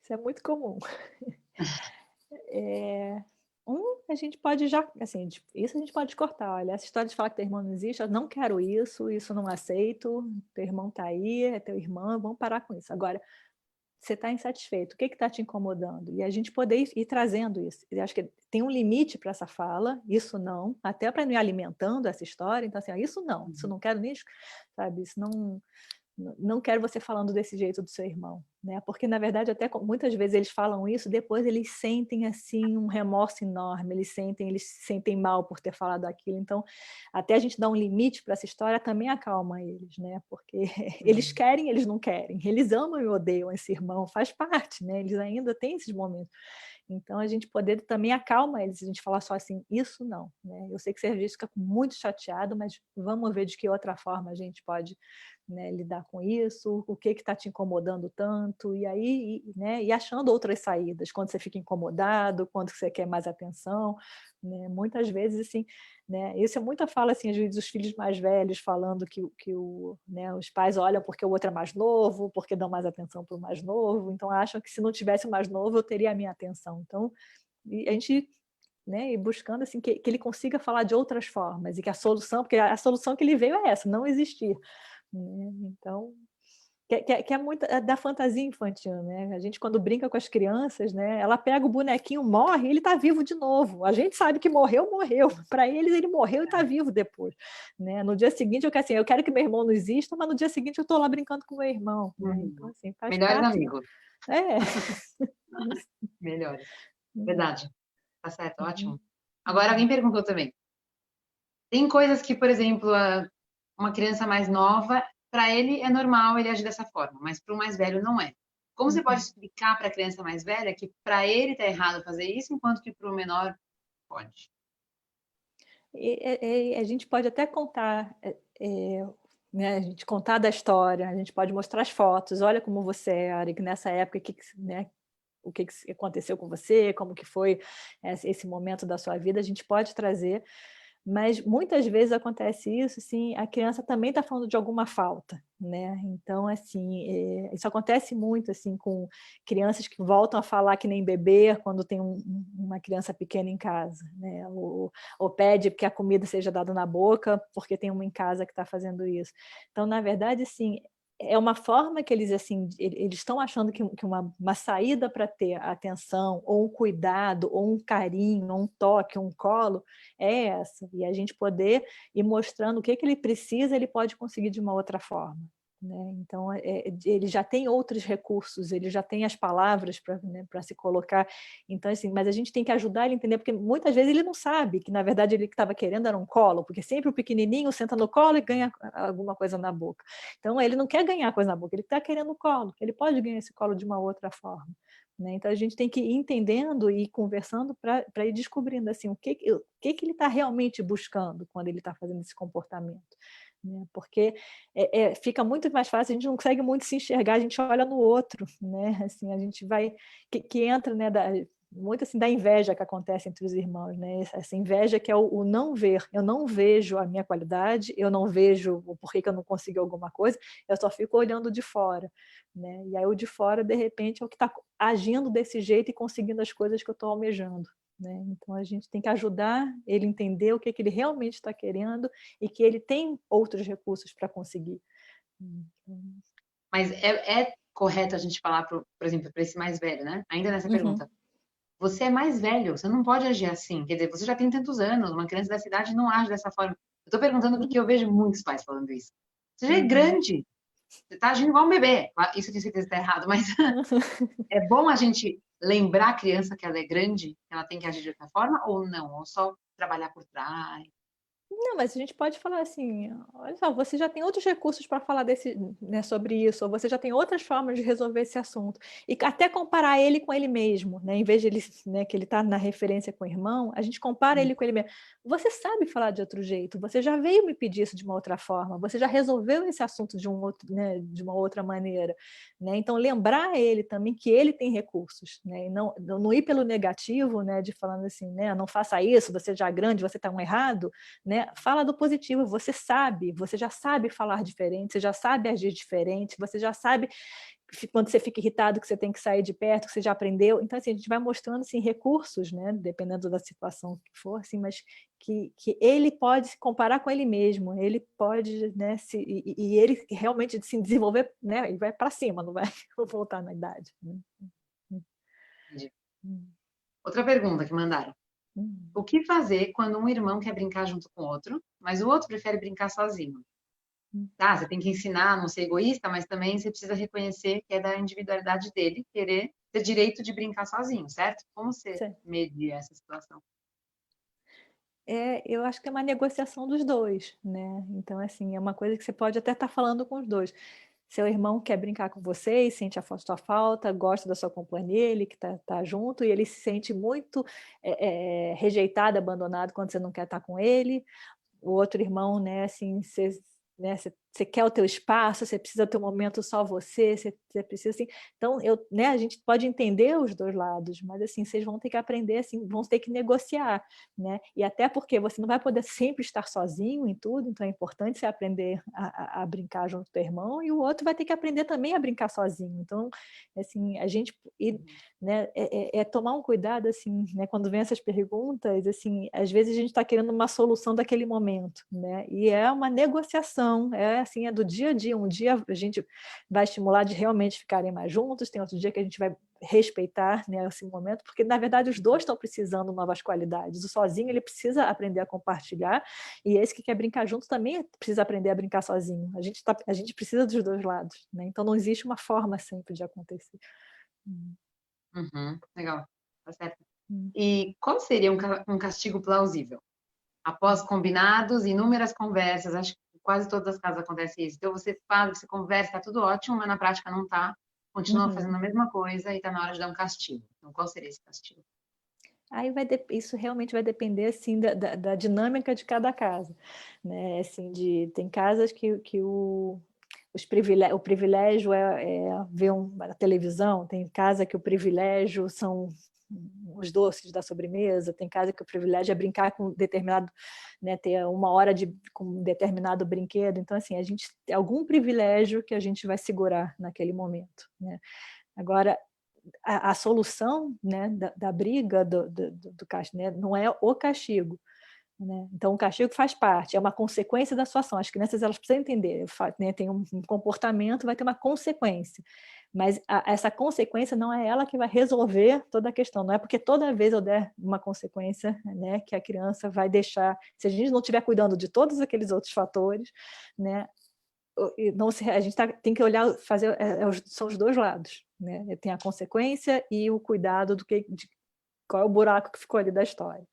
Isso é muito comum. A gente pode já, assim, isso a gente pode cortar. Olha, essa história de falar que teu irmão não existe, eu não quero isso não aceito, teu irmão está aí, é teu irmão, vamos parar com isso. Agora, você está insatisfeito, o que está te incomodando? E a gente poder ir trazendo isso. Eu acho que tem um limite para essa fala, isso não, até para não ir alimentando essa história. Então, assim, ó, isso não quero nem, sabe, isso não quero você falando desse jeito do seu irmão, né? Porque, na verdade, até muitas vezes eles falam isso, depois eles sentem, assim, um remorso enorme, eles se sentem mal por ter falado aquilo. Então, até a gente dar um limite para essa história também acalma eles, né? Porque eles querem, eles não querem, eles amam e odeiam esse irmão, faz parte, né? Eles ainda têm esses momentos. Então, a gente poder também acalma eles, a gente falar só assim, isso não, né? Eu sei que você fica muito chateado, mas vamos ver de que outra forma a gente pode, né, lidar com isso, o que está te incomodando tanto, e aí, né, e achando outras saídas, quando você fica incomodado, quando você quer mais atenção, né? Muitas vezes, assim, né, isso é muita fala, assim, às vezes, dos filhos mais velhos falando né, os pais olham porque o outro é mais novo, porque dão mais atenção para o mais novo, então acham que se não tivesse o mais novo, eu teria a minha atenção. Então, e a gente, né, e buscando, assim, que ele consiga falar de outras formas, e que a solução, porque a solução que ele veio é essa, não existir, né? Então, que é muito da fantasia infantil, né? A gente, quando brinca com as crianças, né, ela pega o bonequinho, morre, e ele está vivo de novo. A gente sabe que morreu. Para eles, ele morreu e está vivo depois, né? No dia seguinte, eu quero que meu irmão não exista, mas no dia seguinte eu estou lá brincando com meu irmão, né? Então, assim, faz Melhores parte. amigos. É. Melhores. Verdade. Tá certo, ótimo. Uhum. Agora, alguém perguntou também. Tem coisas que, por exemplo, uma criança mais nova, para ele é normal ele agir dessa forma, mas para o mais velho não é. Como você pode explicar para a criança mais velha que para ele está errado fazer isso, enquanto que para o menor pode? A gente pode até contar, né, a gente contar da história, a gente pode mostrar as fotos, olha como você era, que nessa época, né, o que aconteceu com você, como que foi esse momento da sua vida, a gente pode trazer, mas muitas vezes acontece isso, assim, a criança também está falando de alguma falta, né? Então, assim, isso acontece muito, assim, com crianças que voltam a falar que nem bebê quando tem uma criança pequena em casa, né? Ou pede que a comida seja dada na boca porque tem uma em casa que está fazendo isso. Então, na verdade, assim, é uma forma que eles, assim, eles estão achando que uma saída para ter atenção, ou um cuidado, ou um carinho, ou um toque, um colo, é essa. E a gente poder ir mostrando o que ele precisa, ele pode conseguir de uma outra forma, né? Então, ele já tem outros recursos, ele já tem as palavras para, né, se colocar. Então, assim, mas a gente tem que ajudar ele a entender, porque muitas vezes ele não sabe que, na verdade, ele que estava querendo era um colo, porque sempre o pequenininho senta no colo e ganha alguma coisa na boca. Então, ele não quer ganhar coisa na boca, ele está querendo colo, ele pode ganhar esse colo de uma outra forma, né? Então, a gente tem que ir entendendo e ir conversando para ir descobrindo, assim, o que ele está realmente buscando quando ele está fazendo esse comportamento, né? Porque fica muito mais fácil, a gente não consegue muito se enxergar, a gente olha no outro, né? Assim, a gente vai, que entra, né, muito assim da inveja que acontece entre os irmãos, né? Essa inveja que é o não ver. Eu não vejo a minha qualidade, eu não vejo o porquê que eu não consigo alguma coisa, eu só fico olhando de fora, né? E aí o de fora, de repente, é o que está agindo desse jeito e conseguindo as coisas que eu estou almejando, né? Então a gente tem que ajudar ele a entender o que ele realmente está querendo e que ele tem outros recursos para conseguir. Mas é correto a gente falar, por exemplo, para esse mais velho, né? Ainda nessa pergunta. Você é mais velho, você não pode agir assim. Quer dizer, você já tem tantos anos, uma criança dessa idade não age dessa forma. Eu estou perguntando porque eu vejo muitos pais falando isso. Você já é grande, você está agindo igual um bebê. Isso eu tenho certeza que está errado, mas é bom a gente lembrar a criança que ela é grande, que ela tem que agir de outra forma, ou não? Ou só trabalhar por trás? Não, mas a gente pode falar assim, olha só, você já tem outros recursos para falar né, sobre isso, ou você já tem outras formas de resolver esse assunto. E até comparar ele com ele mesmo, né? Em vez de ele, né, que ele está na referência com o irmão, a gente compara ele com ele mesmo. Você sabe falar de outro jeito, você já veio me pedir isso de uma outra forma, você já resolveu esse assunto de né, de uma outra maneira, né? Então, lembrar ele também que ele tem recursos, né? E não ir pelo negativo, né, de falando assim, né, não faça isso, você já é grande, você está um errado, né? Fala do positivo, você já sabe falar diferente, você já sabe agir diferente, você já sabe quando você fica irritado, que você tem que sair de perto, que você já aprendeu. Então, assim, a gente vai mostrando assim, recursos, né, dependendo da situação que for, assim, mas que ele pode se comparar com ele mesmo, ele pode, né, e ele realmente se desenvolver, né, e vai para cima, não vai voltar na idade. Né? Entendi. Outra pergunta que mandaram. O que fazer quando um irmão quer brincar junto com o outro, mas o outro prefere brincar sozinho? Tá, você tem que ensinar a não ser egoísta, mas também você precisa reconhecer que é da individualidade dele querer ter direito de brincar sozinho, certo? Como você medir essa situação? Eu acho que é uma negociação dos dois, né? Então, assim, é uma coisa que você pode até estar falando com os dois. Seu irmão quer brincar com você e sente a sua falta, gosta da sua companhia, ele que tá junto, e ele se sente muito rejeitado, abandonado quando você não quer estar com ele. O outro irmão, né, assim, você quer o teu espaço, você precisa ter um momento só você precisa assim. Então, né, a gente pode entender os dois lados, mas assim, vocês vão ter que aprender, assim, vão ter que negociar, né? E até porque você não vai poder sempre estar sozinho em tudo, então é importante você aprender a brincar junto com o teu irmão, e o outro vai ter que aprender também a brincar sozinho. Então, assim, a gente, né, tomar um cuidado, assim, né, quando vem essas perguntas, assim, às vezes a gente está querendo uma solução daquele momento, né? E é uma negociação, assim, é do dia a dia. Um dia a gente vai estimular de realmente ficarem mais juntos, tem outro dia que a gente vai respeitar, né, esse momento, porque na verdade os dois estão precisando de novas qualidades. O sozinho, ele precisa aprender a compartilhar, e esse que quer brincar junto também precisa aprender a brincar sozinho. A gente precisa dos dois lados, né? Então não existe uma forma sempre de acontecer. Legal, tá certo. E qual seria um castigo plausível? Após combinados, inúmeras conversas, acho que quase todas as casas acontece isso. Então você fala, você conversa, tá tudo ótimo, mas na prática não tá, continua fazendo a mesma coisa e tá na hora de dar um castigo. Então qual seria esse castigo? Aí isso realmente vai depender, assim, da dinâmica de cada casa, né? Assim, tem casas que o privilégio é ver a televisão, tem casa que o privilégio são os doces da sobremesa, tem casa que o privilégio é brincar com determinado, né, ter uma hora com um determinado brinquedo. Então, assim, a gente tem algum privilégio que a gente vai segurar naquele momento, né? Agora, a solução, né, da briga, do castigo, né, não é o castigo, né? Então, o castigo faz parte, é uma consequência da sua ação. As crianças, elas precisam entender, né? Tem um comportamento, vai ter uma consequência. Mas essa consequência não é ela que vai resolver toda a questão. Não é porque toda vez eu der uma consequência, né, que a criança vai deixar... Se a gente não estiver cuidando de todos aqueles outros fatores, né, a gente tem que olhar, são os dois lados, né? Tem a consequência e o cuidado de qual é o buraco que ficou ali da história.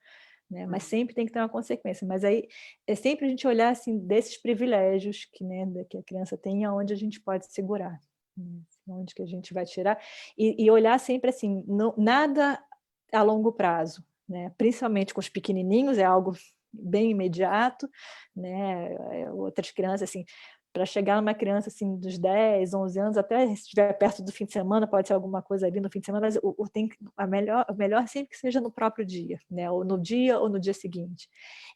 Né? Mas sempre tem que ter uma consequência. Mas aí é sempre a gente olhar assim, desses privilégios né, que a criança tem, aonde a gente pode segurar, né? Onde que a gente vai tirar, e olhar sempre assim, nada a longo prazo, né? Principalmente com os pequenininhos, é algo bem imediato, né? Outras crianças, assim, para chegar numa criança assim, dos 10, 11 anos, até se estiver perto do fim de semana, pode ser alguma coisa ali no fim de semana, mas o melhor sempre que seja no próprio dia, né? Ou no dia seguinte.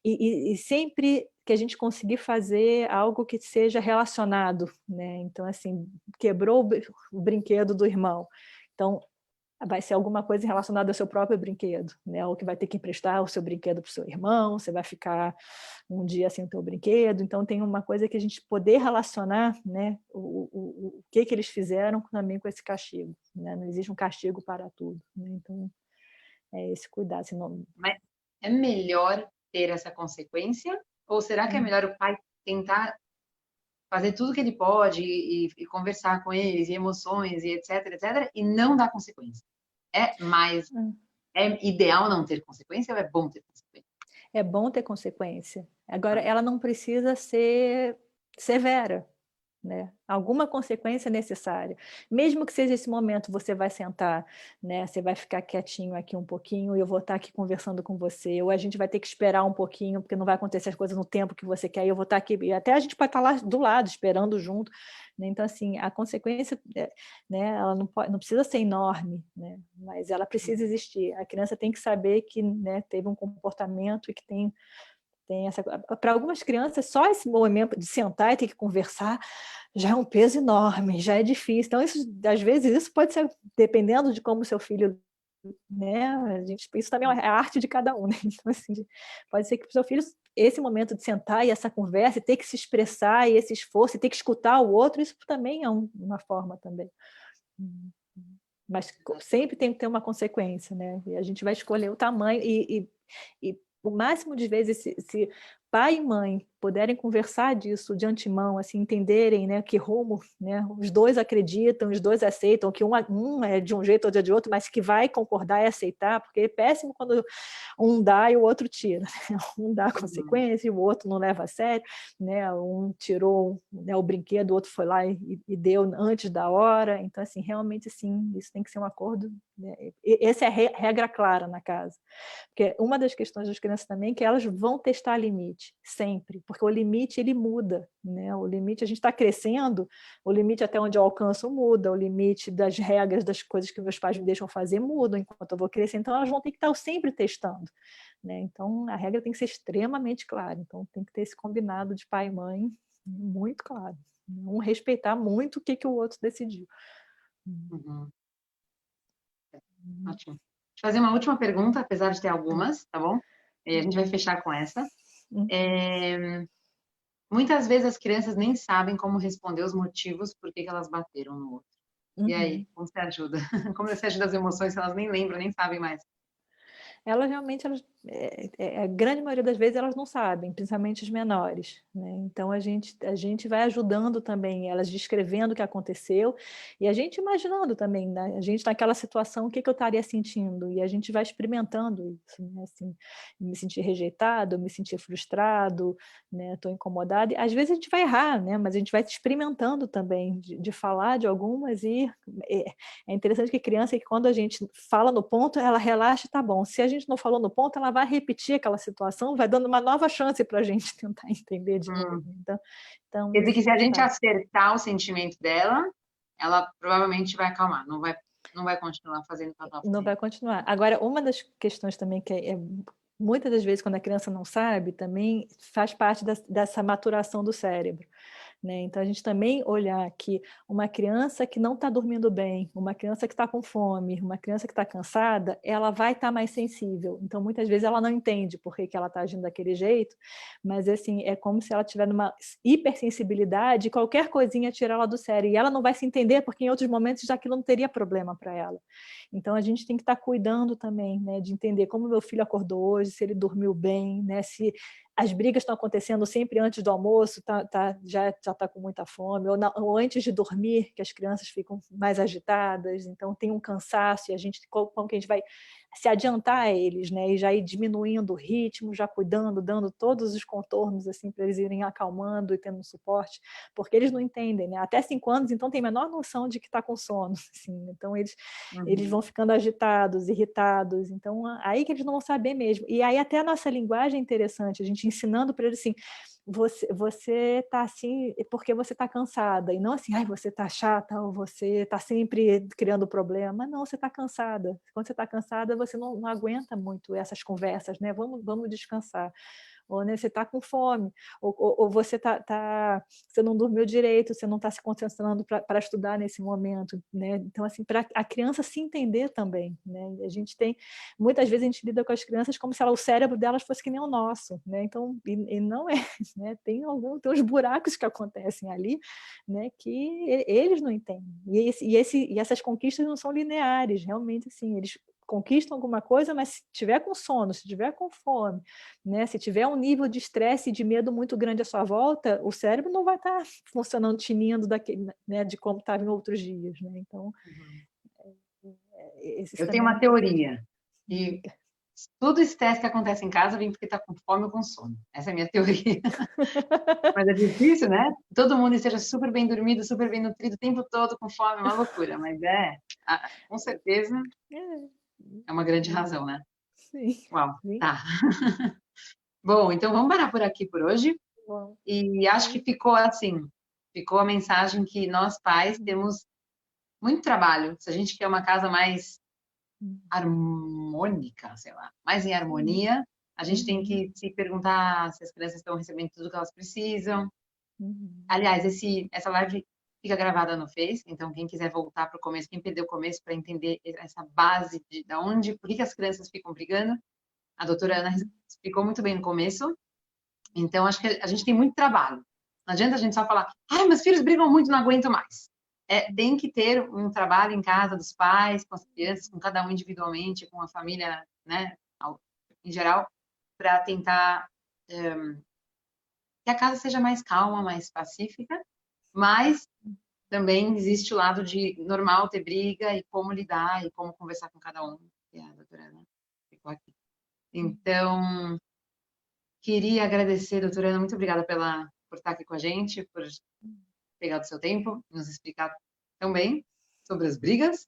E sempre que a gente conseguir fazer algo que seja relacionado, né? Então, assim, quebrou o brinquedo do irmão. Então, vai ser alguma coisa relacionada ao seu próprio brinquedo, né? Ou que vai ter que emprestar o seu brinquedo para o seu irmão, você vai ficar um dia sem o teu brinquedo. Então, tem uma coisa que a gente poder relacionar, né? O que eles fizeram também com esse castigo, né? Não existe um castigo para tudo, né? Então, é esse cuidado. Senão... Mas é melhor ter essa consequência? Ou será que é melhor o pai tentar fazer tudo que ele pode e conversar com eles, e emoções, e etc, e não dar consequência? É ideal não ter consequência ou é bom ter consequência? É bom ter consequência. Agora, ela não precisa ser severa, né? Alguma consequência necessária. Mesmo que seja esse momento, você vai sentar, né? Você vai ficar quietinho aqui um pouquinho e eu vou estar aqui conversando com você. Ou a gente vai ter que esperar um pouquinho, porque não vai acontecer as coisas no tempo que você quer, e eu vou estar aqui. E até a gente pode estar lá do lado, esperando junto. Né? Então, assim, a consequência, né? Ela não precisa ser enorme, né? Mas ela precisa existir. A criança tem que saber que, né, teve um comportamento e que tem Para algumas crianças, só esse momento de sentar e ter que conversar já é um peso enorme, já é difícil. Então, às vezes, isso pode ser, dependendo de como o seu filho, né? Isso também é a arte de cada um, né? Então, assim, pode ser que para o seu filho esse momento de sentar e essa conversa, e ter que se expressar, e esse esforço, e ter que escutar o outro, isso também é uma forma também. Mas sempre tem que ter uma consequência, né? E a gente vai escolher o tamanho e o máximo de vezes, se pai e mãe puderem conversar disso de antemão, assim, entenderem, né, que rumo, né, os dois acreditam, os dois aceitam, que um é de um jeito, outro é de outro, mas que vai concordar e aceitar, porque é péssimo quando um dá e o outro tira, né? Um dá consequência e o outro não leva a sério, né? Um tirou, né, o brinquedo, o outro foi lá e deu antes da hora. Então, assim, realmente, assim, isso tem que ser um acordo, né? Essa é a regra clara na casa. Porque uma das questões das crianças também é que elas vão testar limite, sempre, porque o limite, ele muda, né? O limite, a gente está crescendo, o limite até onde eu alcanço muda, o limite das regras, das coisas que meus pais me deixam fazer mudam enquanto eu vou crescer, então elas vão ter que estar sempre testando, né? Então, a regra tem que ser extremamente clara, então tem que ter esse combinado de pai e mãe muito claro, um respeitar muito o que o outro decidiu. Ótimo. Vou fazer uma última pergunta, apesar de ter algumas, tá bom? E a gente vai fechar com essa. Muitas vezes as crianças nem sabem como responder os motivos por que elas bateram no outro. E aí, como você ajuda? Como você ajuda as emoções se elas nem lembram, nem sabem mais? Elas realmente, a grande maioria das vezes, elas não sabem, principalmente os menores, né? Então, a gente vai ajudando também, elas descrevendo o que aconteceu, e a gente imaginando também, né? A gente naquela situação, o que eu estaria sentindo? E a gente vai experimentando isso, né? Assim, me sentir rejeitado, me sentir frustrado, né? Estou incomodada. E, às vezes a gente vai errar, né? Mas a gente vai experimentando também, de falar de algumas, e é interessante que criança, que quando a gente fala no ponto, ela relaxa e tá bom. Se a gente não falou no ponto, ela vai repetir aquela situação, vai dando uma nova chance para a gente tentar entender de novo. Então, quer dizer que se a gente acertar o sentimento dela, ela provavelmente vai acalmar, não vai continuar fazendo papel. Não vai continuar. Agora, uma das questões também que muitas das vezes, quando a criança não sabe, também faz parte dessa maturação do cérebro, né? Então, a gente também olhar que uma criança que não está dormindo bem, uma criança que está com fome, uma criança que está cansada, ela vai estar mais sensível. Então, muitas vezes, ela não entende por que ela está agindo daquele jeito, mas assim, é como se ela tiver numa hipersensibilidade, qualquer coisinha tira ela do sério. E ela não vai se entender, porque em outros momentos aquilo não teria problema para ela. Então, a gente tem que estar cuidando também, né, de entender como meu filho acordou hoje, se ele dormiu bem, né, se as brigas estão acontecendo sempre antes do almoço, já está com muita fome, ou antes de dormir, que as crianças ficam mais agitadas, então tem um cansaço, e como que a gente vai se adiantar a eles, né, e já ir diminuindo o ritmo, já cuidando, dando todos os contornos assim, para eles irem acalmando e tendo suporte, porque eles não entendem, né? Até 5 anos, então tem a menor noção de que está com sono, assim, então eles vão ficando agitados, irritados, então aí que eles não vão saber mesmo. E aí até a nossa linguagem é interessante, a gente ensinando para eles assim, você está assim porque você está cansada, e não assim, ai, você está chata, ou você está sempre criando problema. Não, você está cansada. Quando você está cansada, você não aguenta muito essas conversas, né? Vamos descansar. Ou, né, você está com fome, ou você você não dormiu direito, você não está se concentrando para estudar nesse momento, né? Então, assim, para a criança se entender também, né? Muitas vezes a gente lida com as crianças como se o cérebro delas fosse que nem o nosso, né? Então, e não é, né? Tem uns buracos que acontecem ali, né? Que eles não entendem. E essas conquistas não são lineares, realmente, assim, eles conquistam alguma coisa, mas se tiver com sono, se tiver com fome, né, se tiver um nível de estresse e de medo muito grande à sua volta, o cérebro não vai estar funcionando, tinindo né, de como estava em outros dias, né? Então, eu tenho uma teoria que tudo estresse que acontece em casa vem porque está com fome ou com sono. Essa é a minha teoria. Mas é difícil, né? Todo mundo esteja super bem dormido, super bem nutrido o tempo todo com fome, é uma loucura. Mas com certeza, é uma grande razão, né? Sim. Uau, Sim. tá. Bom, então vamos parar por aqui por hoje. Bom. E acho que ficou assim, ficou a mensagem que nós pais temos muito trabalho. Se a gente quer uma casa mais harmônica, sei lá, mais em harmonia, A gente tem que se perguntar se as crianças estão recebendo tudo que elas precisam. Aliás, essa live fica gravada no Face, então quem quiser voltar para o começo, quem perdeu o começo para entender essa base de onde, por que as crianças ficam brigando, a doutora Ana explicou muito bem no começo. Então, acho que a gente tem muito trabalho. Não adianta a gente só falar, ai, meus filhos brigam muito, não aguento mais. Tem que ter um trabalho em casa dos pais, com as crianças, com cada um individualmente, com a família, né, em geral, para tentar que a casa seja mais calma, mais pacífica, mas também existe o lado de normal ter briga e como lidar e como conversar com cada um, que a doutora Ana ficou aqui. Então, queria agradecer, doutora Ana, muito obrigada por estar aqui com a gente, por pegar do seu tempo, nos explicar tão bem sobre as brigas.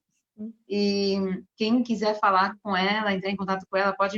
E quem quiser falar com ela, entrar em contato com ela, pode